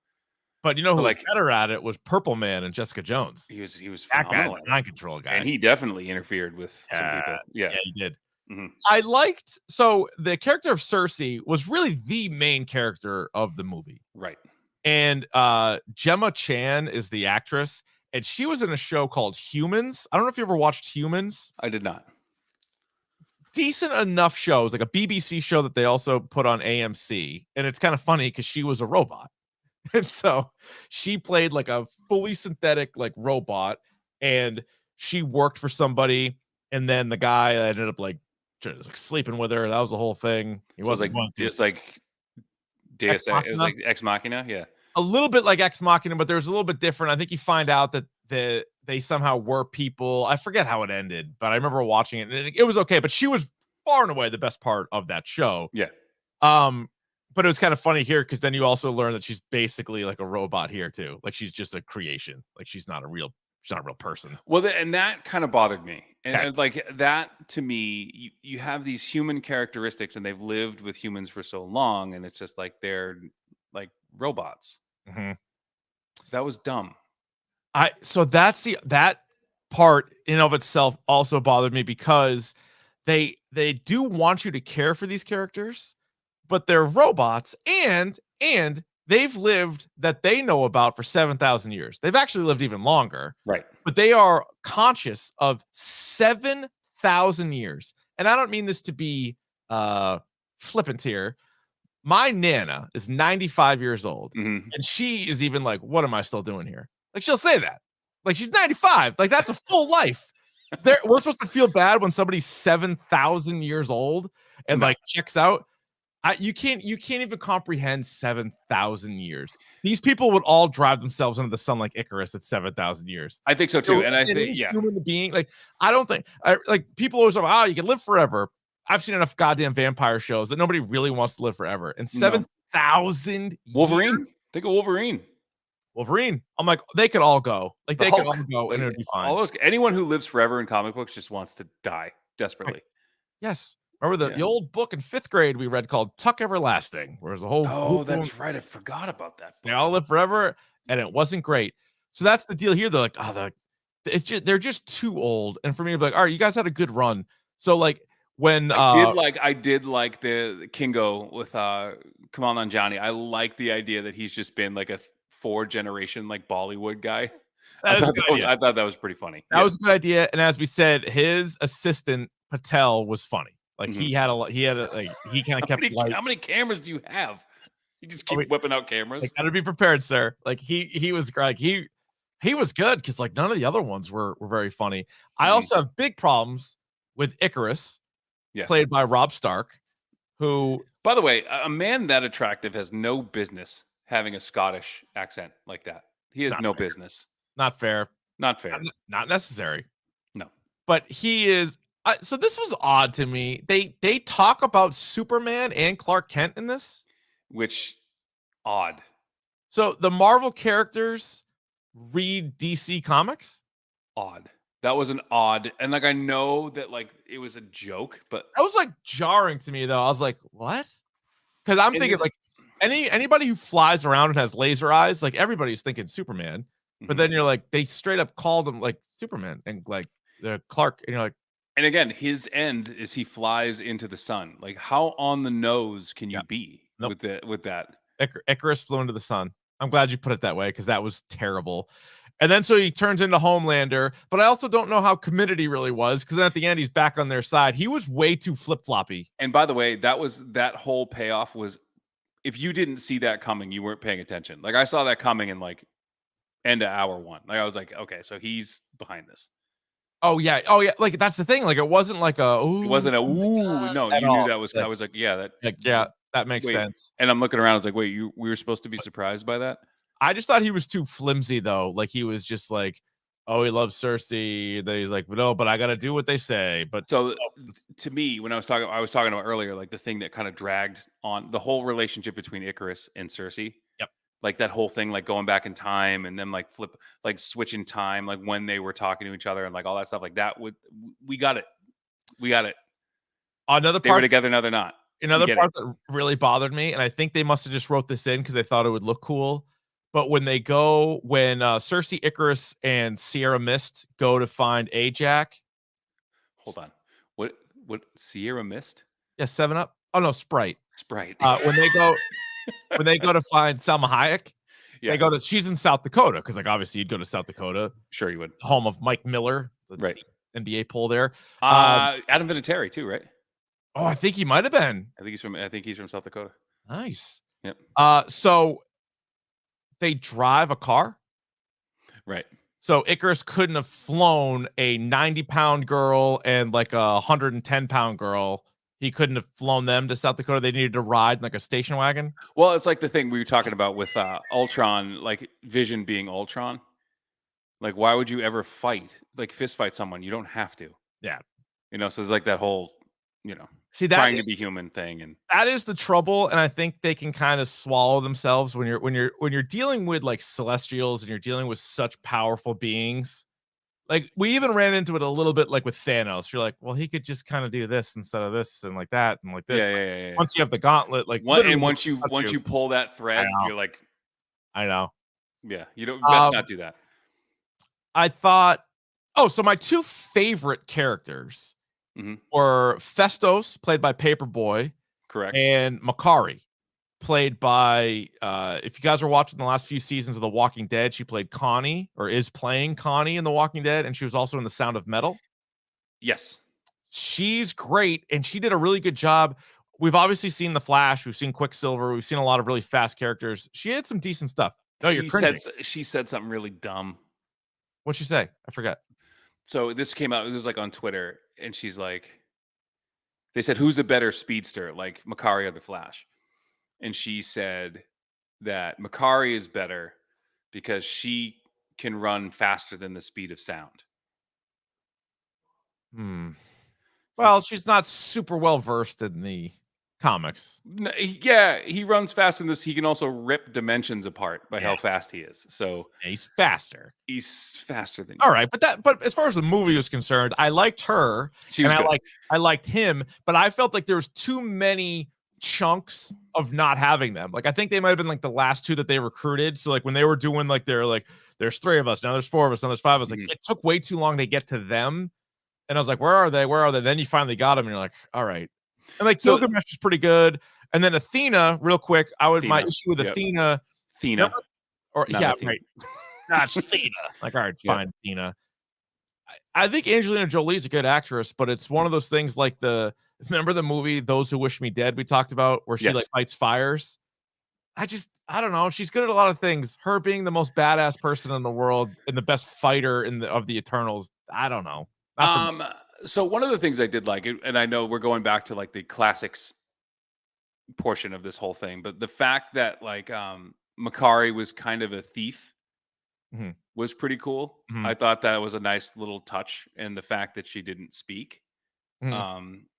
But you know who was better at it was Purple Man and Jessica Jones. He was that guy's a mind control guy. And he definitely interfered with some people. Yeah, he did. Mm-hmm. I liked, so the character of Cersei was really the main character of the movie. Right. And Gemma Chan is the actress. And she was in a show called Humans. I don't know if you ever watched Humans. I did not. Decent enough shows, like a BBC show that they also put on AMC. And it's kind of funny because she was a robot. And so she played like a fully synthetic like robot. And she worked for somebody. And then the guy ended up like just like sleeping with her. That was the whole thing. He wasn't like just like Deus Ex, it was like Ex Machina. Yeah. A little bit like Ex Machina, but there's a little bit different. I think you find out that they somehow were people. I forget how it ended, but I remember watching it and it was okay. But she was far and away the best part of that show. Yeah. But it was kind of funny here because then you also learn that she's basically like a robot here too. Like she's just a creation. Like she's not a real person. Well, and that kind of bothered me. And like that to me, you have these human characteristics and they've lived with humans for so long. And it's just like they're like robots. Mm-hmm. That was dumb. So that part in of itself also bothered me because they do want you to care for these characters, but they're robots and they've lived that they know about for 7,000 years. They've actually lived even longer. Right. But they are conscious of 7,000 years. And I don't mean this to be flippant here. My Nana is 95 years old, and she is even like, what am I still doing here? Like, she'll say that. Like, she's 95. Like, that's a full life. We're supposed to feel bad when somebody's 7,000 years old. and like checks out. You can't even comprehend 7,000 years. These people would all drive themselves into the sun like Icarus at 7,000 years. I think so too. And I think human being, like, I don't think like people always say, you can live forever. I've seen enough goddamn vampire shows that nobody really wants to live forever. And 7,000 Wolverine. years? Think of Wolverine. I'm like, they could all go. Like they could all go and it would be fine. Anyone who lives forever in comic books just wants to die desperately. Right. Yes. Remember the old book in 5th grade we read called Tuck Everlasting, where there's a whole that's right. I forgot about that book. They all live forever, and it wasn't great. So that's the deal here. They're like, they're just too old. And for me to be like, all right, you guys had a good run. So like when I did like the Kingo with Kamal Nanjiani. I like the idea that he's just been like a 4-generation like Bollywood guy. I thought that was pretty funny. That was a good idea. And as we said, his assistant Patel was funny. Like he kind of kept how many cameras do you have? You just keep whipping out cameras. Got to be prepared, sir. Like he was like he was good because like none of the other ones were very funny. I also have big problems with Icarus, played by Rob Stark, who, by the way, a man that attractive has no business having a Scottish accent like that. He has no business. Not fair. Not fair. Not necessary. No. But he is. So this was odd to me. They talk about Superman and Clark Kent in this, which odd. So the Marvel characters read DC comics. Odd. That was an odd, and like I know that like it was a joke, but that was like jarring to me though. I was like, what? Because I'm thinking like anybody who flies around and has laser eyes, like everybody's thinking Superman, but then you're like they straight up called him like Superman and like the Clark, and you're like. And again, his end is he flies into the sun. Like, how on the nose can you be with that? Icarus flew into the sun. I'm glad you put it that way because that was terrible. And then so he turns into Homelander, but I also don't know how committed he really was because then at the end he's back on their side. He was way too flip-floppy. And by the way, that whole payoff was, if you didn't see that coming, you weren't paying attention. Like I saw that coming in like end of hour 1. Like I was like, okay, so he's behind this. Oh yeah. Like that's the thing. Like it wasn't like it wasn't a ooh. No, you knew that was. I was like, yeah, that makes sense. And I'm looking around. I was like, wait, we were supposed to be surprised by that? I just thought he was too flimsy though. Like he was just like, oh, he loves Cersei. Then he's like, no, but I got to do what they say. But so to me, when I was talking about earlier, like the thing that kind of dragged on the whole relationship between Icarus and Cersei. Yep. Like that whole thing, like going back in time and then like switching time, like when they were talking to each other and like all that stuff like that. We got it. Another part, they were together, now they're not. Another part that really bothered me, and I think they must have just wrote this in because they thought it would look cool. But when Cersei, Icarus, and Sierra Mist go to find Ajak. Hold on. What Sierra Mist? Yeah, 7-Up. Oh no, Sprite. When they go to find Salma Hayek, she's in South Dakota because like obviously you'd go to South Dakota. Sure you would. Home of Mike Miller, right? NBA poll there. Adam Vinatieri too, right? Oh, I think he might have been. I think he's from South Dakota. Nice. Yep. So they drive a car. Right. So Icarus couldn't have flown a 90-pound girl and like a 110-pound girl. He couldn't have flown them to South Dakota. They needed to ride in like a station wagon. Well, it's like the thing we were talking about with Ultron, like Vision being Ultron. Like, why would you ever fist fight someone? You don't have to. Yeah. So it's like that whole, trying to be human thing. And that is the trouble. And I think they can kind of swallow themselves when you're dealing with like celestials and you're dealing with such powerful beings. Like we even ran into it a little bit like with Thanos. You're like, well, he could just kind of do this instead of this and like that and like this. Yeah. Once you have the gauntlet, like once you pull that thread, you're like, I know. Yeah, you don't best not do that. I thought, so my two favorite characters were Festos, played by Paperboy, correct, and Makari, played by if you guys are watching the last few seasons of The Walking Dead, she played Connie, or is playing Connie in The Walking Dead, and she was also in The Sound of Metal. Yes. She's great, and she did a really good job. We've obviously seen The Flash, we've seen Quicksilver, we've seen a lot of really fast characters. She had some decent stuff. No, you're cringing. She said something really dumb. What'd she say? I forget. So this came out, it was like on Twitter, and she's like, they said, who's a better speedster, like Makari or the Flash? And she said that Makari is better because she can run faster than the speed of sound. Well, she's not super well versed in the comics. Yeah, he runs faster than this. He can also rip dimensions apart by how fast he is. So yeah, he's faster. He's faster than you. All right, but as far as the movie was concerned, I liked her. She was good. I liked him, but I felt like there was too many chunks of not having them. Like I think they might have been like the last two that they recruited. So like when they were doing like they're like, there's 3 of us, now there's 4 of us, now there's 5 of us. Like it took way too long to get to them. And I was like, where are they? Where are they? Then you finally got them, and you're like, all right. And like Gilgamesh is pretty good. And then Athena, real quick, my issue with Athena. Or Not yeah, Athena. right. Not Athena. Like, all right, fine, Athena. I think Angelina Jolie is a good actress, but it's one of those things like remember the movie Those Who Wish Me Dead we talked about, where she like fights fires. I don't know. She's good at a lot of things. Her being the most badass person in the world and the best fighter of the Eternals. I don't know. So one of the things I did like, and I know we're going back to like the classics portion of this whole thing, but the fact that like Makari was kind of a thief was pretty cool. I thought that was a nice little touch, and the fact that she didn't speak,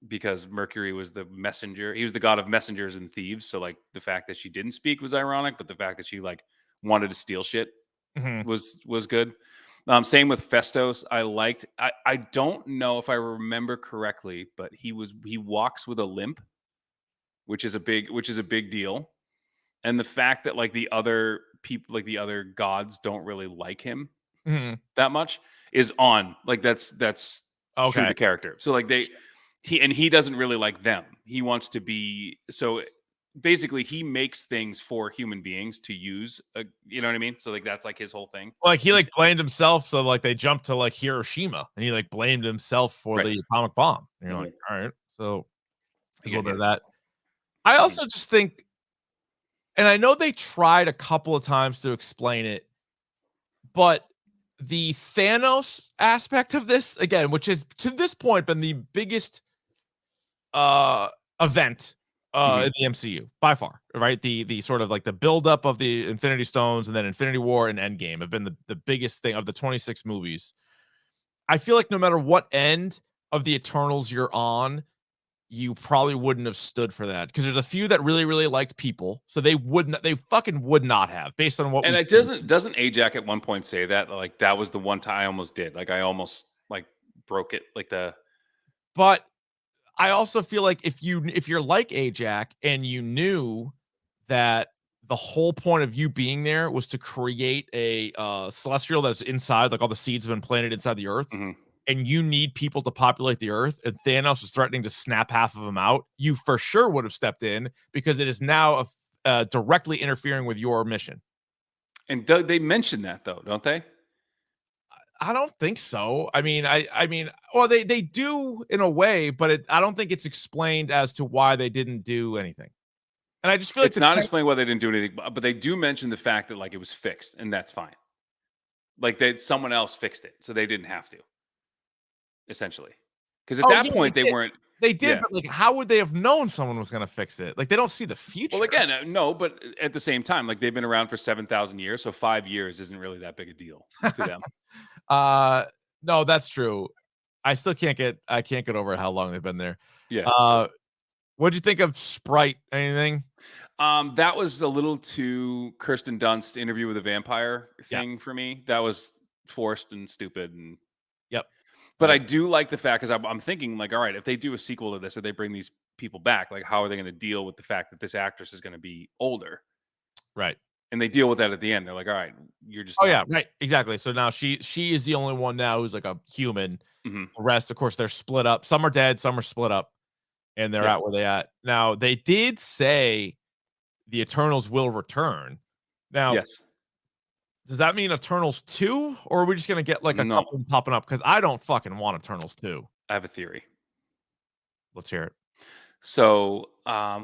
because Mercury was the messenger. He was the god of messengers and thieves. So like the fact that she didn't speak was ironic, but the fact that she like wanted to steal shit was good. Same with Festos. I don't know if I remember correctly, but he walks with a limp, which is a big deal. And the fact that like the other people, like the other gods, don't really like him that much is on. Like that's true to character. So like he doesn't really like them. He wants to be so. Basically, he makes things for human beings to use. You know what I mean? So like that's like his whole thing. Like he like blamed himself. So like they jumped to like Hiroshima, and he like blamed himself for the atomic bomb. And you're like, all right, so there's a little bit of that. I also just think, and I know they tried a couple of times to explain it, but the Thanos aspect of this, again, which is to this point been the biggest event in the MCU by far, right? The sort of like the buildup of the Infinity Stones and then Infinity War and Endgame have been the biggest thing of the 26 movies. I feel like no matter what end of the Eternals you're on, you probably wouldn't have stood for that, because there's a few that really, really liked people, so they fucking would not have, based on what. And it doesn't Ajax at one point say that like that was the one time I almost did, like I almost like broke it, like the. But I also feel like if you're like Ajax and you knew that the whole point of you being there was to create a celestial that's inside, like all the seeds have been planted inside the earth. And you need people to populate the earth, and Thanos was threatening to snap half of them out, you for sure would have stepped in, because it is now directly interfering with your mission. And they mention that though, don't they? I don't think so. I mean, well, they do in a way, but I don't think it's explained as to why they didn't do anything. And I just feel like it's not explained why they didn't do anything, but they do mention the fact that like it was fixed, and that's fine. Like someone else fixed it, so they didn't have to. Essentially, because at that point they weren't. They did, but like, how would they have known someone was going to fix it? Like, they don't see the future. Well, again, no, but at the same time, like they've been around for 7,000 years, so 5 years isn't really that big a deal to them. No, that's true. I still can't get over how long they've been there. Yeah. What'd you think of Sprite? Anything? That was a little too Kirsten Dunst Interview with a Vampire thing for me. That was forced and stupid and. But I do like the fact, because I'm thinking like, all right, if they do a sequel to this, or they bring these people back, like how are they going to deal with the fact that this actress is going to be older? Right. And they deal with that at the end. They're like, all right, you're just. Oh, yeah, right. Exactly. So now she is the only one now who's like a human. The rest, of course, they're split up. Some are dead, some are split up, and they're at where they at. Now, they did say the Eternals will return. Now, yes. Does that mean Eternals 2, or are we just going to get like a couple popping up? Because I don't fucking want Eternals 2. I have a theory. Let's hear it. So,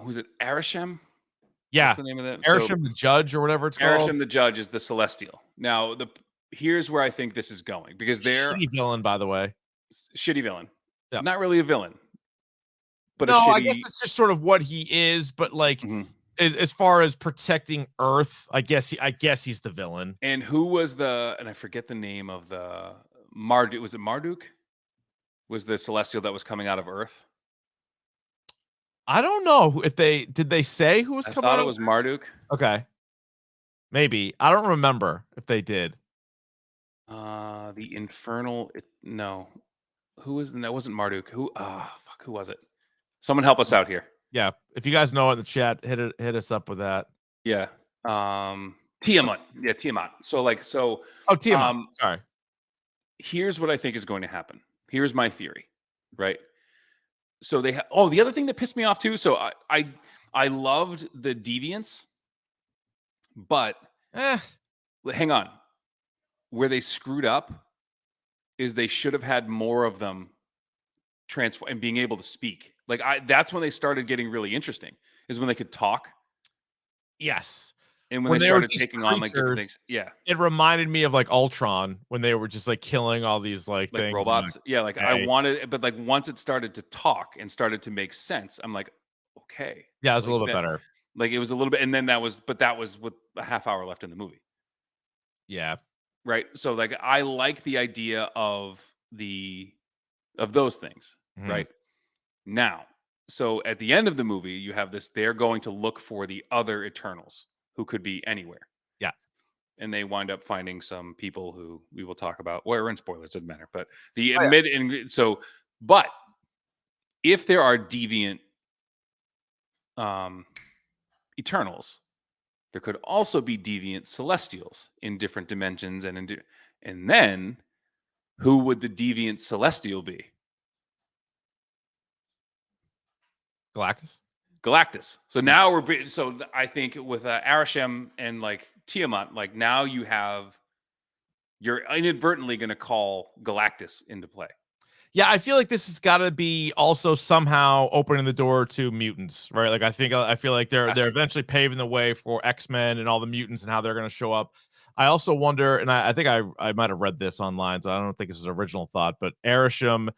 who's it? Arishem? Yeah. What's the name of that? Arishem the Judge, or whatever it's called. Arishem the Judge is the Celestial. Now, here's where I think this is going, because they're shitty villain, by the way. Shitty villain. Yeah. Not really a villain. but no, a shitty. I guess it's just sort of what he is, but like as far as protecting Earth, I guess he's the villain. And who was and I forget the name of the Marduk. Was it Marduk? Was the celestial that was coming out of Earth? I don't know if did they say who was coming out? I thought it was Marduk. Okay. Maybe. I don't remember if they did. The infernal no. Who was that? Wasn't Marduk. Who who was it? Someone help us out here. Yeah. If you guys know in the chat, hit us up with that. Yeah. Tiamat. Yeah, Tiamat. Oh, Tiamat. Sorry. Here's what I think is going to happen. Here's my theory, right? So the other thing that pissed me off too. So I loved the deviants, but hang on. Where they screwed up is they should have had more of them transform and being able to speak. Like that's when they started getting really interesting. Is when they could talk. Yes. And when they started taking on like different things. Yeah. It reminded me of like Ultron when they were just like killing all these like things. Robots. Yeah, like I wanted, but like once it started to talk and started to make sense, I'm like, okay. Yeah, it was like a little bit better. Like it was a little bit, and then that was with a half hour left in the movie. Yeah. Right. So like I like the idea of those things. Right. Now, so at the end of the movie, you have this, they're going to look for the other Eternals who could be anywhere. Yeah. And they wind up finding some people who we will talk about. Well, we're in spoilers, doesn't matter. But but if there are deviant Eternals, there could also be deviant Celestials in different dimensions, and then who would the deviant Celestial be? Galactus. So now I think with Arishem and like Tiamat, like now you're inadvertently going to call Galactus into play. Yeah, I feel like this has got to be also somehow opening the door to mutants, right? Like I feel like they're eventually paving the way for X-Men and all the mutants and how they're going to show up. I also wonder, and I think I might have read this online, so I don't think this is an original thought, but Arishem,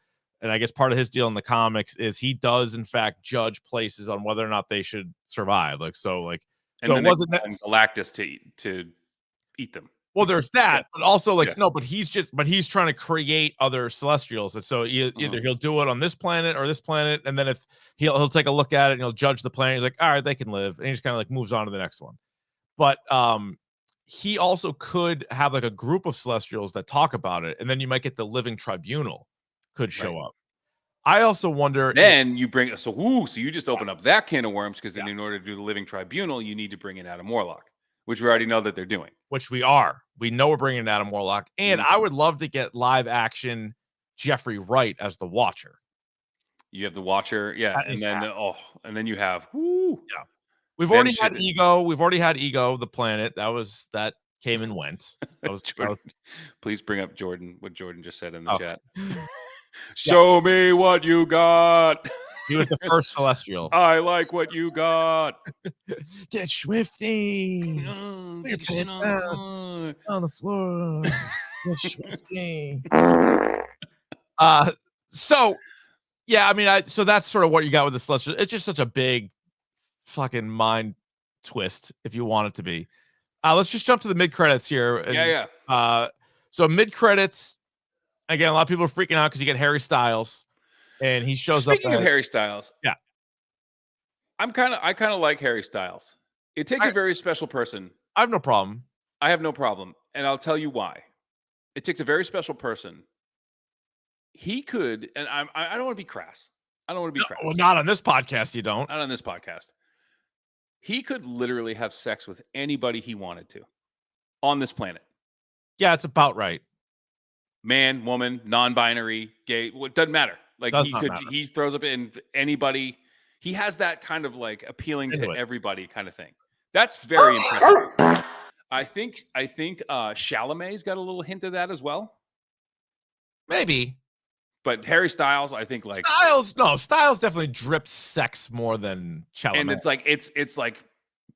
and I guess part of his deal in the comics is he does in fact judge places on whether or not they should survive. Like so it wasn't Galactus to eat them. Well, there's that, but also but he's trying to create other Celestials, and so either he'll do it on this planet or this planet, and then if he'll take a look at it and he'll judge the planet. He's like, all right, they can live, and he just kind of like moves on to the next one. But he also could have like a group of Celestials that talk about it, and then you might get the Living Tribunal could show up. I also wonder. Then you bring so you just open up that can of worms because then in order to do the Living Tribunal, you need to bring in Adam Warlock, which we already know that they're doing. Which we are. We know we're bringing in Adam Warlock, and I would love to get live action Jeffrey Wright as the Watcher. You have the Watcher, and then you have We've already had Ego. We've already had Ego, the planet. That came and went. Please bring up what Jordan just said in the chat. Show me what you got. He was the first Celestial. I like what you got. Get Swifty. Take your on the floor. Get Swifty. So that's sort of what you got with the Celestial. It's just such a big fucking mind twist if you want it to be. Let's just jump to the mid credits here. So mid credits, again, a lot of people are freaking out because you get Harry Styles, and he shows up. Speaking of Harry Styles, I kind of like Harry Styles. It takes a very special person. I have no problem. And I'll tell you why. It takes a very special person. He could, and I don't want to be crass. Well, not on this podcast. You don't. Not on this podcast. He could literally have sex with anybody he wanted to on this planet. Yeah, it's about right. Man, woman, non-binary, gay, it doesn't matter. Like he throws up in anybody. He has that kind of like appealing to everybody kind of thing. That's very impressive. I think Chalamet's got a little hint of that as well. Maybe. But Harry Styles, I think like Styles definitely drips sex more than Chalamet. And it's like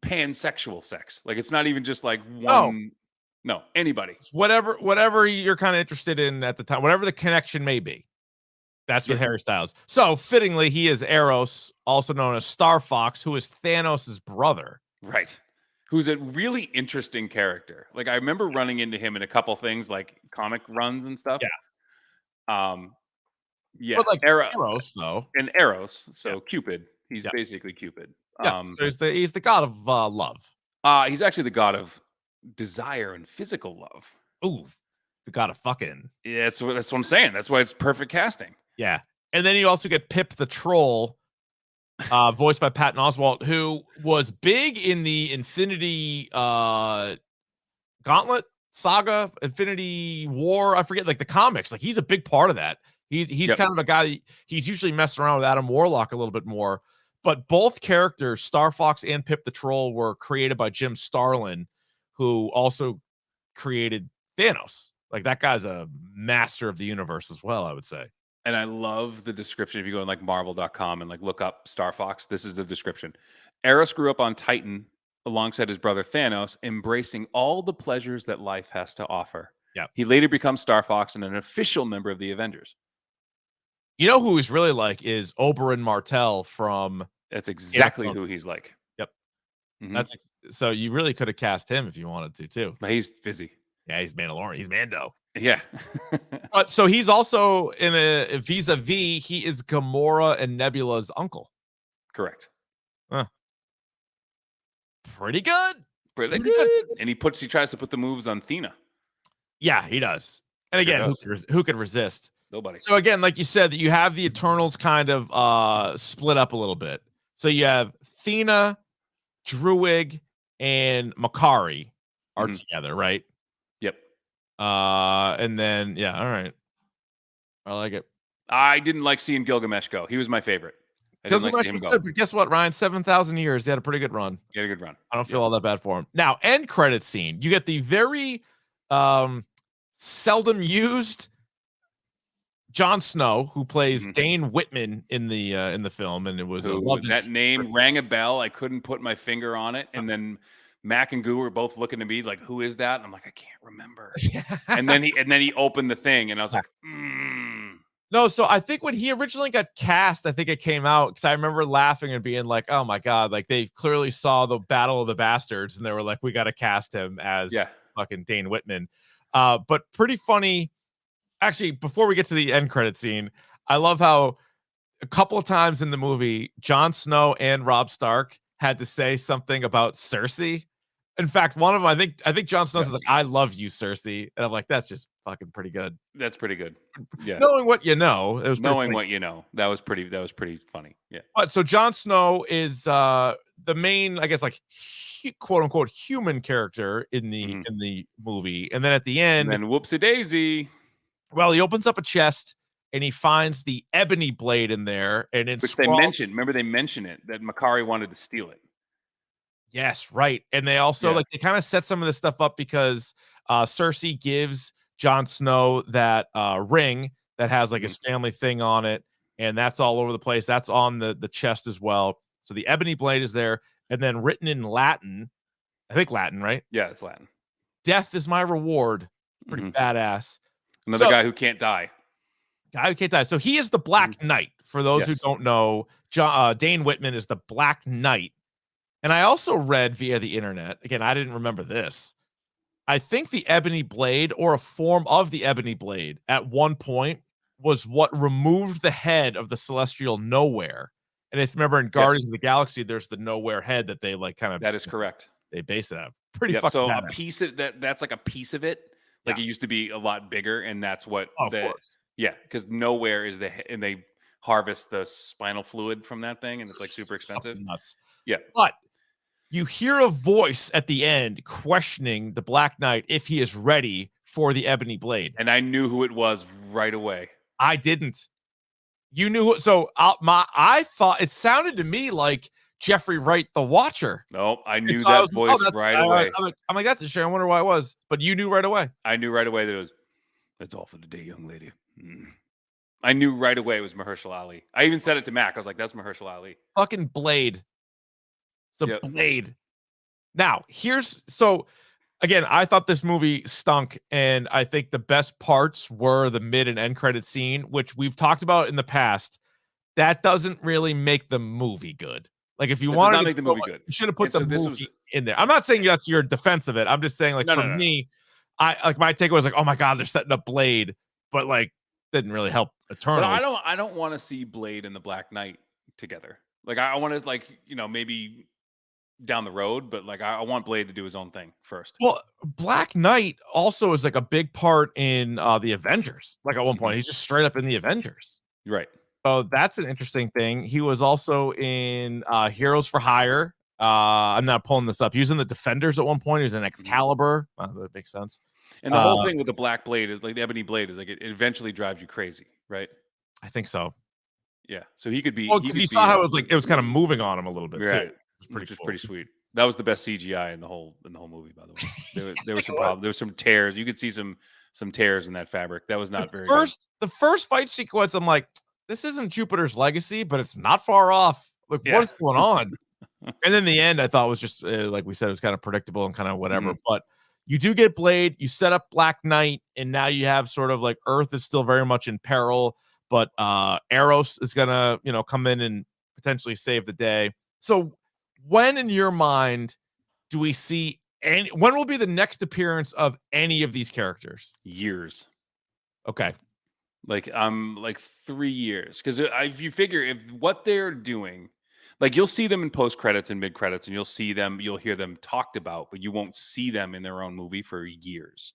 pansexual sex. Like it's not even just like one. No, anybody. It's whatever you're kind of interested in at the time, whatever the connection may be. That's with Harry Styles. So fittingly, he is Eros, also known as Star Fox, who is Thanos' brother. Right. Who's a really interesting character. Like, I remember running into him in a couple things, like comic runs and stuff. Yeah. Yeah. But like Eros, though. And Eros. So Cupid. He's basically Cupid. Yeah. So he's the god of love. He's actually the god of desire and physical love. Ooh, the god of fucking. Yeah, that's what I'm saying. That's why it's perfect casting. Yeah. And then you also get Pip the Troll, voiced by Patton Oswalt, who was big in the Infinity Gauntlet saga, Infinity War. I forget, like the comics. Like he's a big part of that. He's kind of a guy. He's usually messing around with Adam Warlock a little bit more. But both characters, Star Fox and Pip the Troll, were created by Jim Starlin, who also created Thanos. Like that guy's a master of the universe as well, I would say. And I love the description. If you go on like Marvel.com and like look up Star Fox, this is the description. Eros grew up on Titan alongside his brother Thanos, embracing all the pleasures that life has to offer. Yeah. He later becomes Star Fox and an official member of the Avengers. You know who he's really like is Oberyn Martell from. That's exactly who he's like. Yep. Mm-hmm. So you really could have cast him if you wanted to too. But he's busy. Yeah, he's Mandalorian. He's Mando. Yeah. But so he's also in a vis-a-vis. He is Gamora and Nebula's uncle. Correct. Pretty good. Pretty good. And he tries to put the moves on Thena. Yeah, he does. And again, who could resist? Nobody. So again, like you said, that you have the Eternals kind of split up a little bit. So you have Thena, Druig, and Makari are together, right? Yep. And then all right. I like it. I didn't like seeing Gilgamesh go. He was my favorite. Gilgamesh was good, but guess what, Ryan? 7,000 years. They had a pretty good run. He had a good run. I don't feel all that bad for him. Now, end credit scene. You get the very seldom used Jon Snow, who plays Dane Whitman in the film, and it was that name rang a bell. I couldn't put my finger on it, and then Mac and Goo were both looking at me like, "Who is that?" And I'm like, "I can't remember." and then he opened the thing, and I was like, No, so I think when he originally got cast, I think it came out because I remember laughing and being like, "Oh my god!" Like they clearly saw the Battle of the Bastards, and they were like, "We got to cast him as fucking Dane Whitman." But pretty funny. Actually, before we get to the end credit scene, I love how a couple of times in the movie, Jon Snow and Robb Stark had to say something about Cersei. In fact, one of them, I think Jon Snow says like, "I love you, Cersei," and I'm like, "That's just fucking pretty good." That's pretty good. Yeah, knowing what you know, it was knowing what you know. That was pretty funny. Yeah. But so Jon Snow is the main, I guess, like quote unquote human character in the movie, and then at the end, and then whoopsie daisy. Well, he opens up a chest and he finds the ebony blade in there, and it's which they mentioned. Remember, they mentioned it that Makari wanted to steal it. Yes, right. And they also like they kind of set some of this stuff up because Cersei gives Jon Snow that ring that has like his family thing on it, and that's all over the place. That's on the chest as well. So the ebony blade is there, and then written in Latin, I think Latin, right? Yeah, it's Latin. Death is my reward. Pretty badass. Another guy who can't die. Guy who can't die. So he is the Black Knight. For those who don't know, Dane Whitman is the Black Knight. And I also read via the internet, again, I didn't remember this. I think the ebony blade or a form of the ebony blade at one point was what removed the head of the celestial Nowhere. And if you remember in Guardians of the Galaxy, there's the Nowhere head that they like kind of. That is correct. They base it out. Pretty fucking so badass. A piece of that's like a piece of it. Like it used to be a lot bigger, and that's what of course. Yeah, because Nowhere is and they harvest the spinal fluid from that thing, and it's like super expensive. Something nuts. Yeah. But you hear a voice at the end questioning the Black Knight if he is ready for the ebony blade. And I knew who it was right away. I didn't. You knew who, so I thought it sounded to me like Jeffrey Wright, the Watcher. Nope, I knew that voice right away. I'm like, that's a shame. I wonder why it was. But you knew right away. I knew right away that it was, that's all for the day, young lady. I knew right away it was Mahershala Ali. I even said it to Mac. I was like, that's Mahershala Ali. Fucking Blade. Blade. Now, so again, I thought this movie stunk, and I think the best parts were the mid and end credit scene, which we've talked about in the past. That doesn't really make the movie good. Like, if you It does wanted not to make the movie good. you should have put And so the this movie was in there. I'm not saying that's your defense of it. I'm just saying, like, for me, I like my takeaway was like, oh my god, they're setting up Blade, but like didn't really help Eternals. But I don't want to see Blade and the Black Knight together. Like I want to like, you know, maybe down the road, but like I want Blade to do his own thing first. Well, Black Knight also is like a big part in the Avengers. Like at one point, he's just straight up in the Avengers. Right. So that's an interesting thing. He was also in Heroes for Hire. I'm not pulling this up. He was in the Defenders at one point. He was in Excalibur. That makes sense. And the whole thing with the Black Blade is like the Ebony Blade is like it eventually drives you crazy, right? I think so. Yeah. So he could be. Well, because you saw how it was kind of moving on him a little bit right. too. Which is pretty sweet. That was the best CGI in the whole movie, by the way. There was some problems. There was some tears. You could see some tears in that fabric. That was not very good. The first fight sequence, I'm like, this isn't Jupiter's Legacy, but it's not far off. Like, what is going on? And then the end, I thought was just like we said, it was kind of predictable and kind of whatever. But you do get Blade, you set up Black Knight, and now you have sort of like Earth is still very much in peril, but Eros is gonna, come in and potentially save the day. So when in your mind do we see when will be the next appearance of any of these characters? Years. Okay. Like 3 years. Because if you figure if what they're doing, like you'll see them in post credits and mid credits, and you'll hear them talked about, but you won't see them in their own movie for years.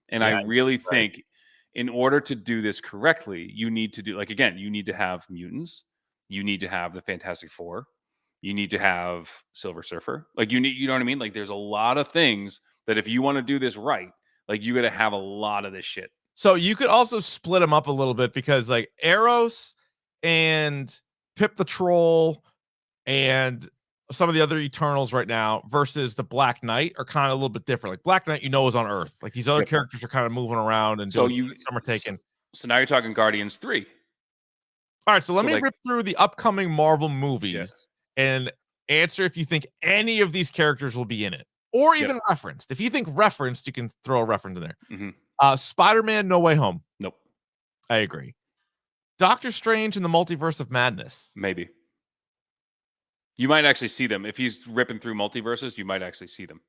And I really think in order to do this correctly, you need to do you need to have mutants, you need to have the Fantastic Four, you need to have Silver Surfer. Like you know what I mean? Like there's a lot of things that if you want to do this right, like you got to have a lot of this shit. So you could also split them up a little bit because like Eros and Pip the Troll and some of the other Eternals right now versus the Black Knight are kind of a little bit different. Like Black Knight, is on Earth. Like these other characters are kind of moving around and some are taken. So now you're talking Guardians 3. All right, so let me rip through the upcoming Marvel movies and answer if you think any of these characters will be in it or even referenced. If you think referenced, you can throw a reference in there. Spider-Man No Way Home. Nope. I agree. Doctor Strange in the Multiverse of Madness. Maybe. You might actually see them. If he's ripping through multiverses, you might actually see them.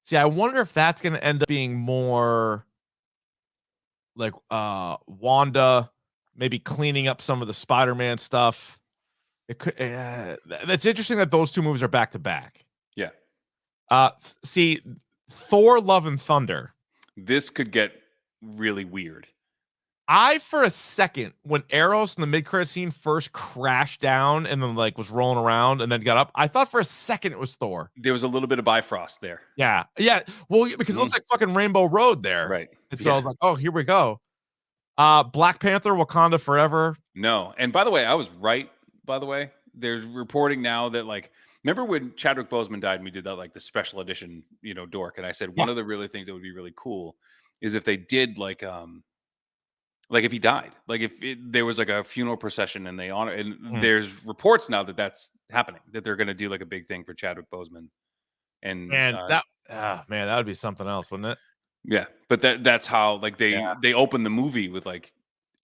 See, I wonder if that's going to end up being more like Wanda maybe cleaning up some of the Spider-Man stuff. It could. That's interesting that those two movies are back to back. Yeah. See, Thor: Love and Thunder. This could get really weird. For a second, when Eros in the mid-credit scene first crashed down and then like was rolling around and then got up, I thought for a second it was Thor. There was a little bit of Bifrost there. Yeah. Well, because it looks like fucking Rainbow Road there, right? And so I was like, oh, here we go. Black Panther: Wakanda Forever. No, and by the way, I was right. By the way, there's reporting now that like, remember when Chadwick Boseman died and we did that like the special edition, Dork, and I said one of the really things that would be really cool is if they did like if he died, like if there was like a funeral procession and they honor, and there's reports now that that's happening, that they're going to do like a big thing for Chadwick Boseman. And that would be something else, wouldn't it? Yeah. But that's how like they opened the movie with like,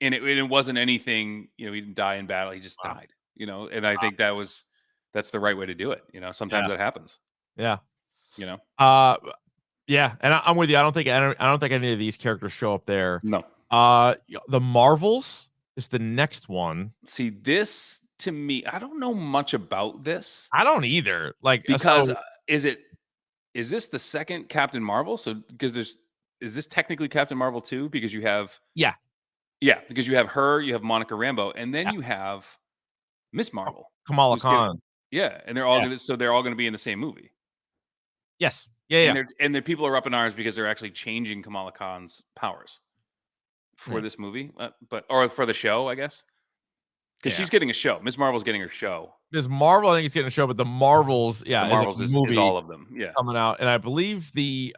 and it wasn't anything, he didn't die in battle. He just died, and I think that's the right way to do it. Sometimes that happens. Yeah. Yeah. And I'm with you. I don't think any of these characters show up there. No. The Marvels is the next one. See, this to me, I don't know much about this. I don't either. Like, because is this the second Captain Marvel? So because is this technically Captain Marvel 2? Because you have because you have her, you have Monica Rambeau, and then you have Miss Marvel, Kamala Khan. And they're all going to be in the same movie. Yes. Yeah. And the people are up in arms because they're actually changing Kamala Khan's powers for this movie, or for the show, I guess. Because she's getting a show. Miss Marvel's getting her show. Miss Marvel, I think, is getting a show, but the Marvels, the Marvels is all of them. Yeah, coming out, and I believe the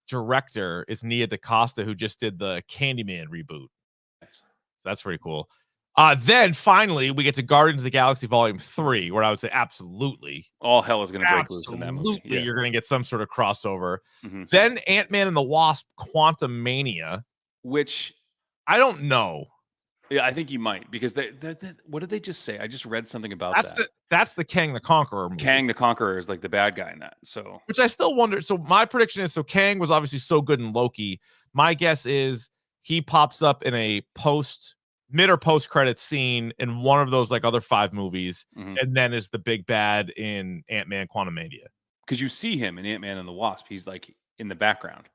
director is Nia DaCosta, who just did the Candyman reboot. Nice. So that's pretty cool. Then finally we get to Guardians of the Galaxy Volume 3, where I would say absolutely. All hell is going to break loose in that movie. Absolutely, you're going to get some sort of crossover. Mm-hmm. Then Ant-Man and the Wasp: Quantumania, which I don't know. Yeah, I think you might, because they what did they just say? I just read something about That's the Kang the Conqueror movie. Kang the Conqueror is like the bad guy in that. So, which I still wonder. So my prediction is, so Kang was obviously so good in Loki. My guess is he pops up in a mid or post credit scene in one of those like other 5 movies, and then is the big bad in Ant-Man Quantumania. Because you see him in Ant-Man and the Wasp, he's like in the background.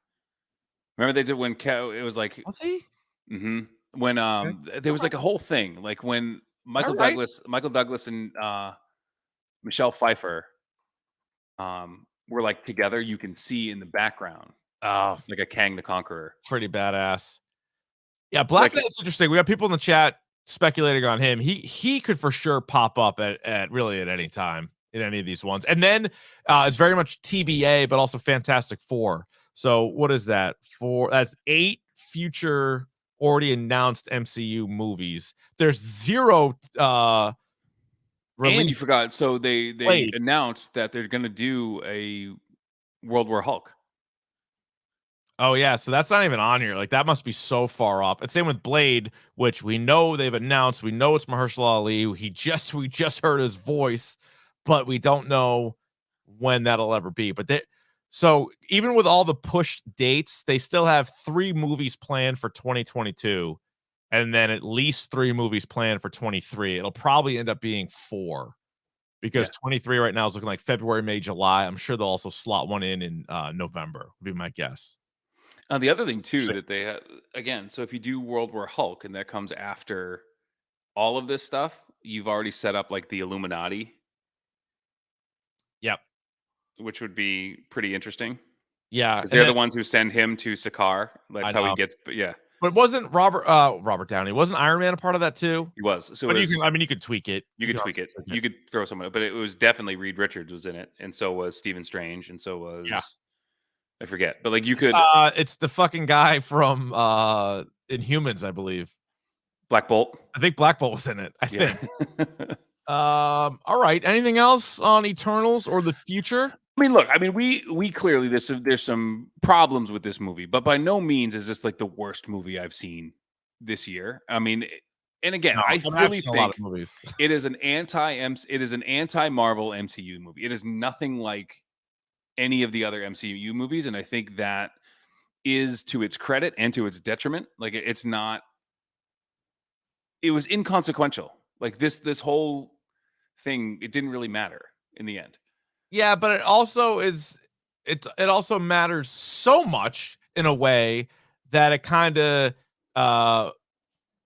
Remember they did when it was like, was he? Mm-hmm. When there was like a whole thing, like when Michael Douglas and Michelle Pfeiffer were like together, you can see in the background like a Kang the Conqueror. Pretty badass. Yeah, Black Knight's interesting. We got people in the chat speculating on him. He could for sure pop up at really at any time in any of these ones. And then it's very much TBA, but also Fantastic Four. So what is that? That's 8 future already announced MCU movies. There's 0 release. And you forgot, so they announced that they're going to do a World War Hulk. Oh yeah, so that's not even on here. Like that must be so far off. And same with Blade, which we know they've announced. We know it's Mahershala Ali. We just heard his voice, but we don't know when that'll ever be. But so even with all the push dates, they still have 3 movies planned for 2022, and then at least 3 movies planned for 23. It'll probably end up being 4. Because 23 right now is looking like February, May, July. I'm sure they'll also slot one in November, would be my guess. The other thing too that they have, again, so if you do World War Hulk and that comes after all of this stuff, you've already set up like the Illuminati. Yep. Which would be pretty interesting. Yeah. Because they're the ones who send him to Sakaar. That's how he gets, yeah. But wasn't Robert Downey, wasn't Iron Man a part of that too? He was. So but you could tweak it. You could tweak it. You could throw someone, but it was definitely Reed Richards was in it, and so was Stephen Strange, and so was I forget. But like you could it's the fucking guy from Inhumans, I believe. Black Bolt. I think Black Bolt was in it. I think. All right. Anything else on Eternals or the future? I mean, look, we clearly there's some problems with this movie, but by no means is this like the worst movie I've seen this year. I mean, and again, I really think it is an anti-Marvel MCU movie. It is nothing like any of the other MCU movies, and I think that is to its credit and to its detriment. Like it's not. It was inconsequential. Like this whole thing, it didn't really matter in the end. Yeah, but it also also matters so much in a way that it kind of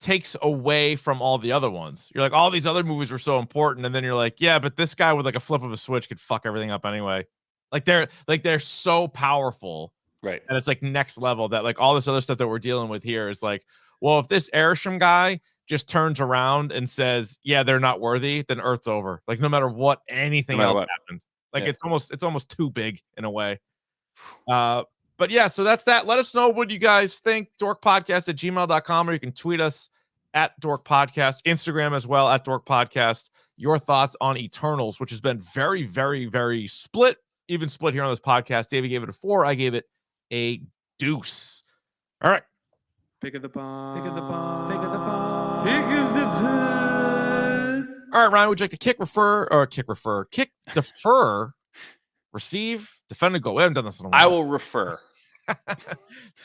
takes away from all the other ones. You're like, all these other movies were so important, and then you're like, yeah, but this guy with like a flip of a switch could fuck everything up anyway. Like they're so powerful, right? And it's like next level that like all this other stuff that we're dealing with here is like, well, if this Arishem guy just turns around and says, yeah, they're not worthy, then Earth's over. Like no matter what, anything else happened. Like it's almost too big in a way. But yeah, so that's that. Let us know what you guys think. dorkpodcast@gmail.com, or you can tweet us at Dork Podcast, Instagram as well at Dork Podcast. Your thoughts on Eternals, which has been very, very, very split, even split here on this podcast. David gave it a 4. I gave it a deuce. All right. Pick of the bomb. Pick of the bomb. Pick of the bomb. Pick of the bomb. All right, Ryan, would you like to kick, defer, receive, defend, and go? We haven't done this in a while. I will refer.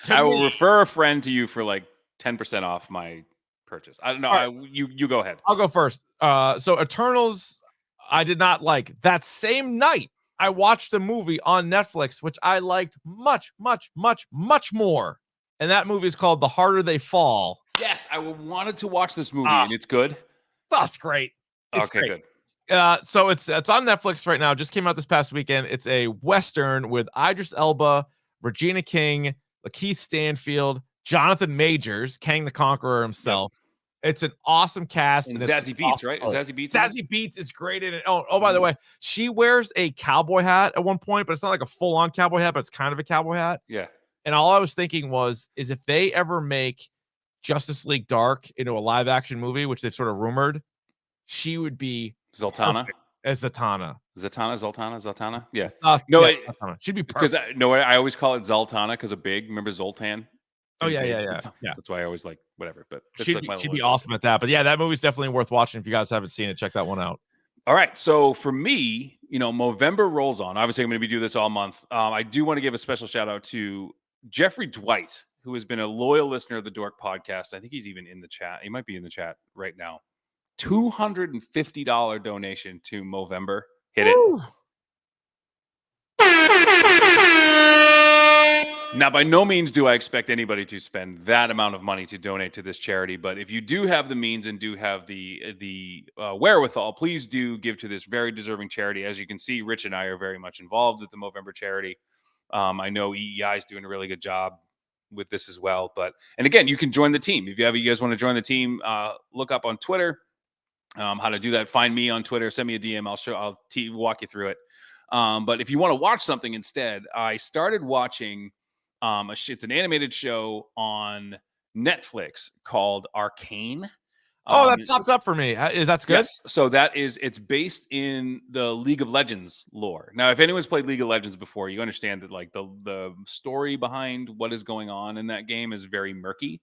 I will refer a friend to you for like 10% off my purchase. I don't know. Right. You go ahead. I'll go first. So Eternals, I did not like. That same night, I watched a movie on Netflix, which I liked much, much, much, much more. And that movie is called The Harder They Fall. Yes, I wanted to watch this movie, and it's good. That's great. It's okay, great. Good. So it's on Netflix right now. Just came out this past weekend. It's a Western with Idris Elba, Regina King, Lakeith Stanfield, Jonathan Majors, Kang the Conqueror himself. Yep. It's an awesome cast. And Zazie Beetz, right? Zazie Beetz. Zazie Beetz is great in it. Oh, by the way, she wears a cowboy hat at one point, but it's not like a full-on cowboy hat, but it's kind of a cowboy hat. Yeah. And all I was thinking is if they ever make Justice League Dark into a live action movie, which they've sort of rumored, she would be Zoltana as Zatanna. Zoltana. Yeah. Zatanna. She'd be perfect. Because I always call it Zoltana because of big. Remember Zoltan? Oh yeah. That's why I always like whatever. But she'd be awesome at that. But yeah, that movie's definitely worth watching. If you guys haven't seen it, check that one out. All right. So for me, Movember rolls on. Obviously, I'm going to be doing this all month. I do want to give a special shout out to Jeffrey Dwight, who has been a loyal listener of the Dork podcast. I think he's even in the chat. He might be in the chat right now. $250 donation to Movember. Hit it. Now, by no means do I expect anybody to spend that amount of money to donate to this charity, but if you do have the means and do have the wherewithal, please do give to this very deserving charity. As you can see, Rich and I are very much involved with the Movember charity. I know EEI is doing a really good job with this as well. And again, you can join the team. If you guys want to join the team, look up on Twitter how to do that. Find me on Twitter, send me a DM. I'll walk you through it. But if you want to watch something instead, I started watching it's an animated show on Netflix called Arcane. That popped up for me. That's good. Yes. So it's based in the League of Legends lore. Now, if anyone's played League of Legends before, you understand that like the story behind what is going on in that game is very murky.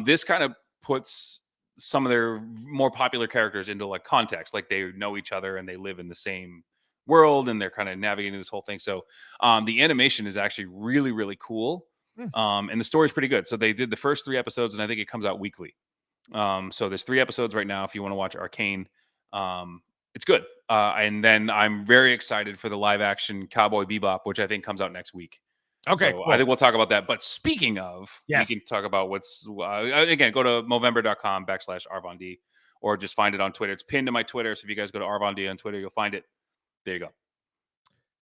This kind of puts some of their more popular characters into like context, like they know each other and they live in the same world and they're kind of navigating this whole thing. So the animation is actually really, really cool. And the story is pretty good. So they did the first 3 episodes and I think it comes out weekly. So there's 3 episodes right now. If you want to watch Arcane, it's good. And then I'm very excited for the live action Cowboy Bebop, which I think comes out next week. Okay, so cool. I think we'll talk about that. But speaking of, yes, we can talk about what's again, go to movember.com/Arvond, or just find it on Twitter. It's pinned to my Twitter. So if you guys go to Arvond on Twitter, you'll find it. There you go.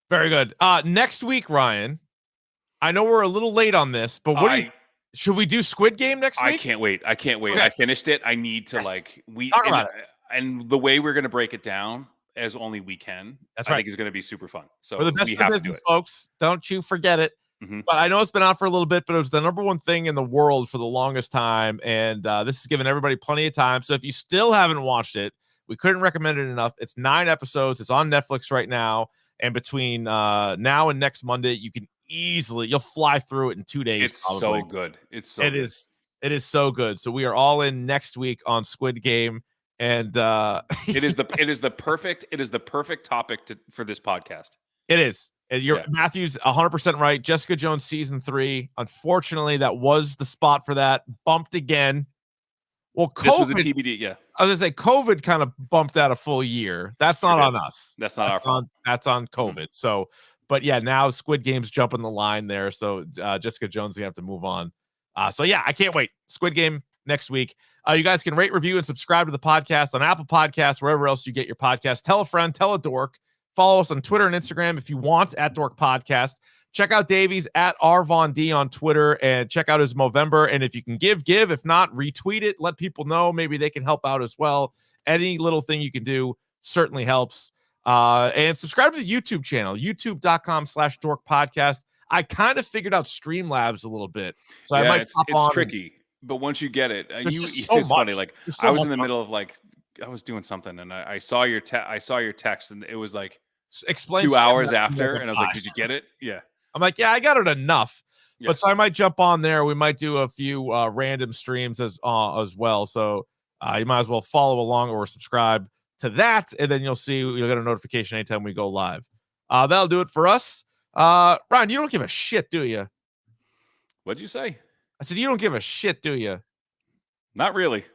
Very good. Next week, Ryan, I know we're a little late on this, but should we do Squid Game next week? I can't wait. Okay. I finished it. I need to talk about it. And the way we're going to break it down as only we can, I think is going to be super fun. So for the best of business, folks, don't you forget it. Mm-hmm. But I know it's been out for a little bit, but it was the #1 thing in the world for the longest time. And this has given everybody plenty of time. So if you still haven't watched it, we couldn't recommend it enough. It's 9 episodes. It's on Netflix right now. And between now and next Monday, you'll fly through it in 2 days. It's probably. So good. It is so good. So we are all in next week on Squid Game. And it is the perfect topic for this podcast. It is. Matthew's 100% right. Jessica Jones season 3. Unfortunately, that was the spot for that. Bumped again. Well, COVID, this was a TBD. Yeah, I was gonna say COVID kind of bumped that a full year. That's not on us. That's not our fault. That's on COVID. Mm-hmm. So, but yeah, now Squid Game's jumping the line there. So Jessica Jones is gonna have to move on. So yeah, I can't wait. Squid Game next week. You guys can rate, review, and subscribe to the podcast on Apple Podcasts, wherever else you get your podcast. Tell a friend, tell a dork. Follow us on Twitter and Instagram if you want at Dork Podcast. Check out Davies at RVonD on Twitter and check out his Movember. And if you can give. If not, retweet it. Let people know. Maybe they can help out as well. Any little thing you can do certainly helps. And subscribe to the YouTube channel, youtube.com/Dork Podcast. I kind of figured out Streamlabs a little bit. So I might it's tricky. But once you get it, it's funny. Like I was in the middle of I was doing something and I saw your text and it was like explain 2 hours after and I was like, did you get it? Yeah. I'm like, yeah, I got it enough. Yeah. But so I might jump on there. We might do a few random streams as well. So you might as well follow along or subscribe to that. And then you'll get a notification anytime we go live. That'll do it for us. Ryan, you don't give a shit, do you? What'd you say? I said, you don't give a shit, do you? Not really.